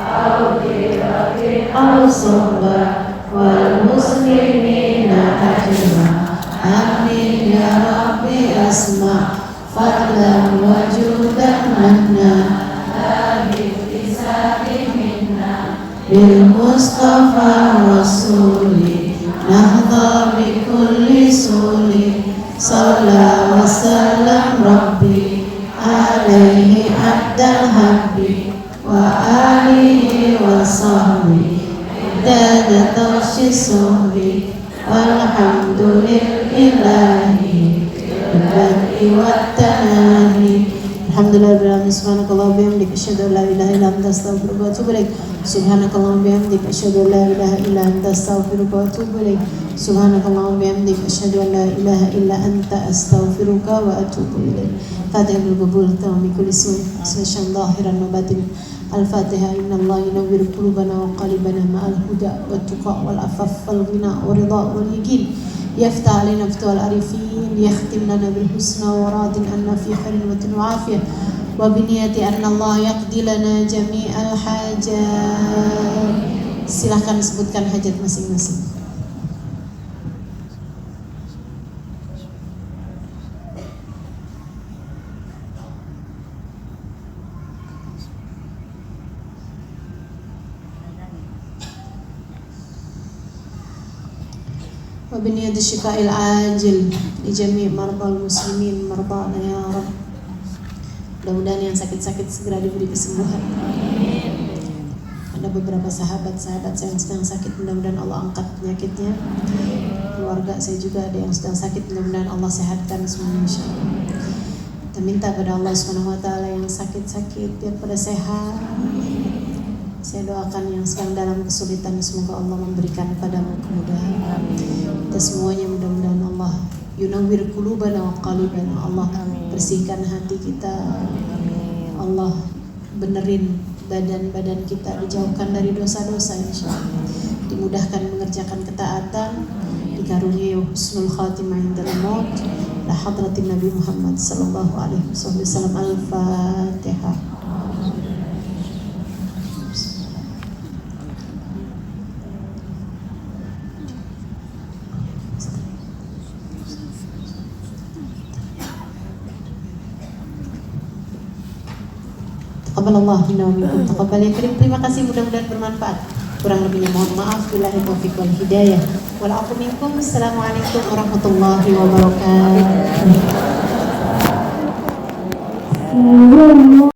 au dirati au sohbah wal muslimina ajma. Amin ya rabbi asma fadlan wa judan manna bil Mustafa Rasuli nahda bi kulli suli salla wa sallam rabbi alaihi abdal habbi wa alihi wa sahbihi dada tawshi suhbi walhamdulillahi bilbad'i wattanahi. Alhamdulillah, subhanakallah bihamdika asyhadu an la ilaha illa anta astaghfiruka wa atubu ilaik. Subhanakallah bihamdika asyhadu an la ilaha illa anta astaghfiruka wa atubu ilaik. Subhanakallah bihamdika asyhadu an la ilaha illa anta astaghfiruka wa atubu ilaik. Fatihah bil qabul tamam kulli su' sashan zahiran wa batin. Al-Fatihah. Innallaha yunawwiru qulubana wa qalbana ma'al huda wat tuqa wal afaf wal ghina wa ridha wal yaqin. يفتح علينا فتوى العارفين يختم لنا بالحسنى وراض أن في خير وعافية وبنية أن الله يقضي لنا جميع الحاجات. Silahkan sebutkan hajat masing-masing. وبنية الشفاء العاجل لجميع مرضى المسلمين مرضانا يا رب. Mudah-mudahan yang sakit-sakit segera diberi kesembuhan. Ada beberapa sahabat-sahabat saya yang sedang sakit, mudah-mudahan Allah angkat penyakitnya. Keluarga saya juga ada yang sedang sakit, mudah-mudahan Allah sehatkan semuanya insyaallah. Kita minta pada Allah Subhanahu wa taala yang sakit-sakit biar pada sehat. Saya doakan yang sedang dalam kesulitan, semoga Allah memberikan padamu kemudahan. Kita semuanya mudah-mudahan Allah yunawwir qulubana wa qalbana. Allah bersihkan hati kita. Allah benerin badan-badan kita, dijauhkan dari dosa-dosa insyaallah. Dimudahkan mengerjakan ketaatan, dikaruniai husnul khatimah indal maut. La hadratin Nabi Muhammad sallallahu alaihi wasallam. Al-Fatihah. Taqabbalallah minna wa minkum taqabbal ya karim. Terima kasih, mudah-mudahan bermanfaat. Kurang lebihnya mohon maaf. Billahi taufiq wal hidayah. Wal afu minkum. Assalamualaikum warahmatullahi wabarakatuh.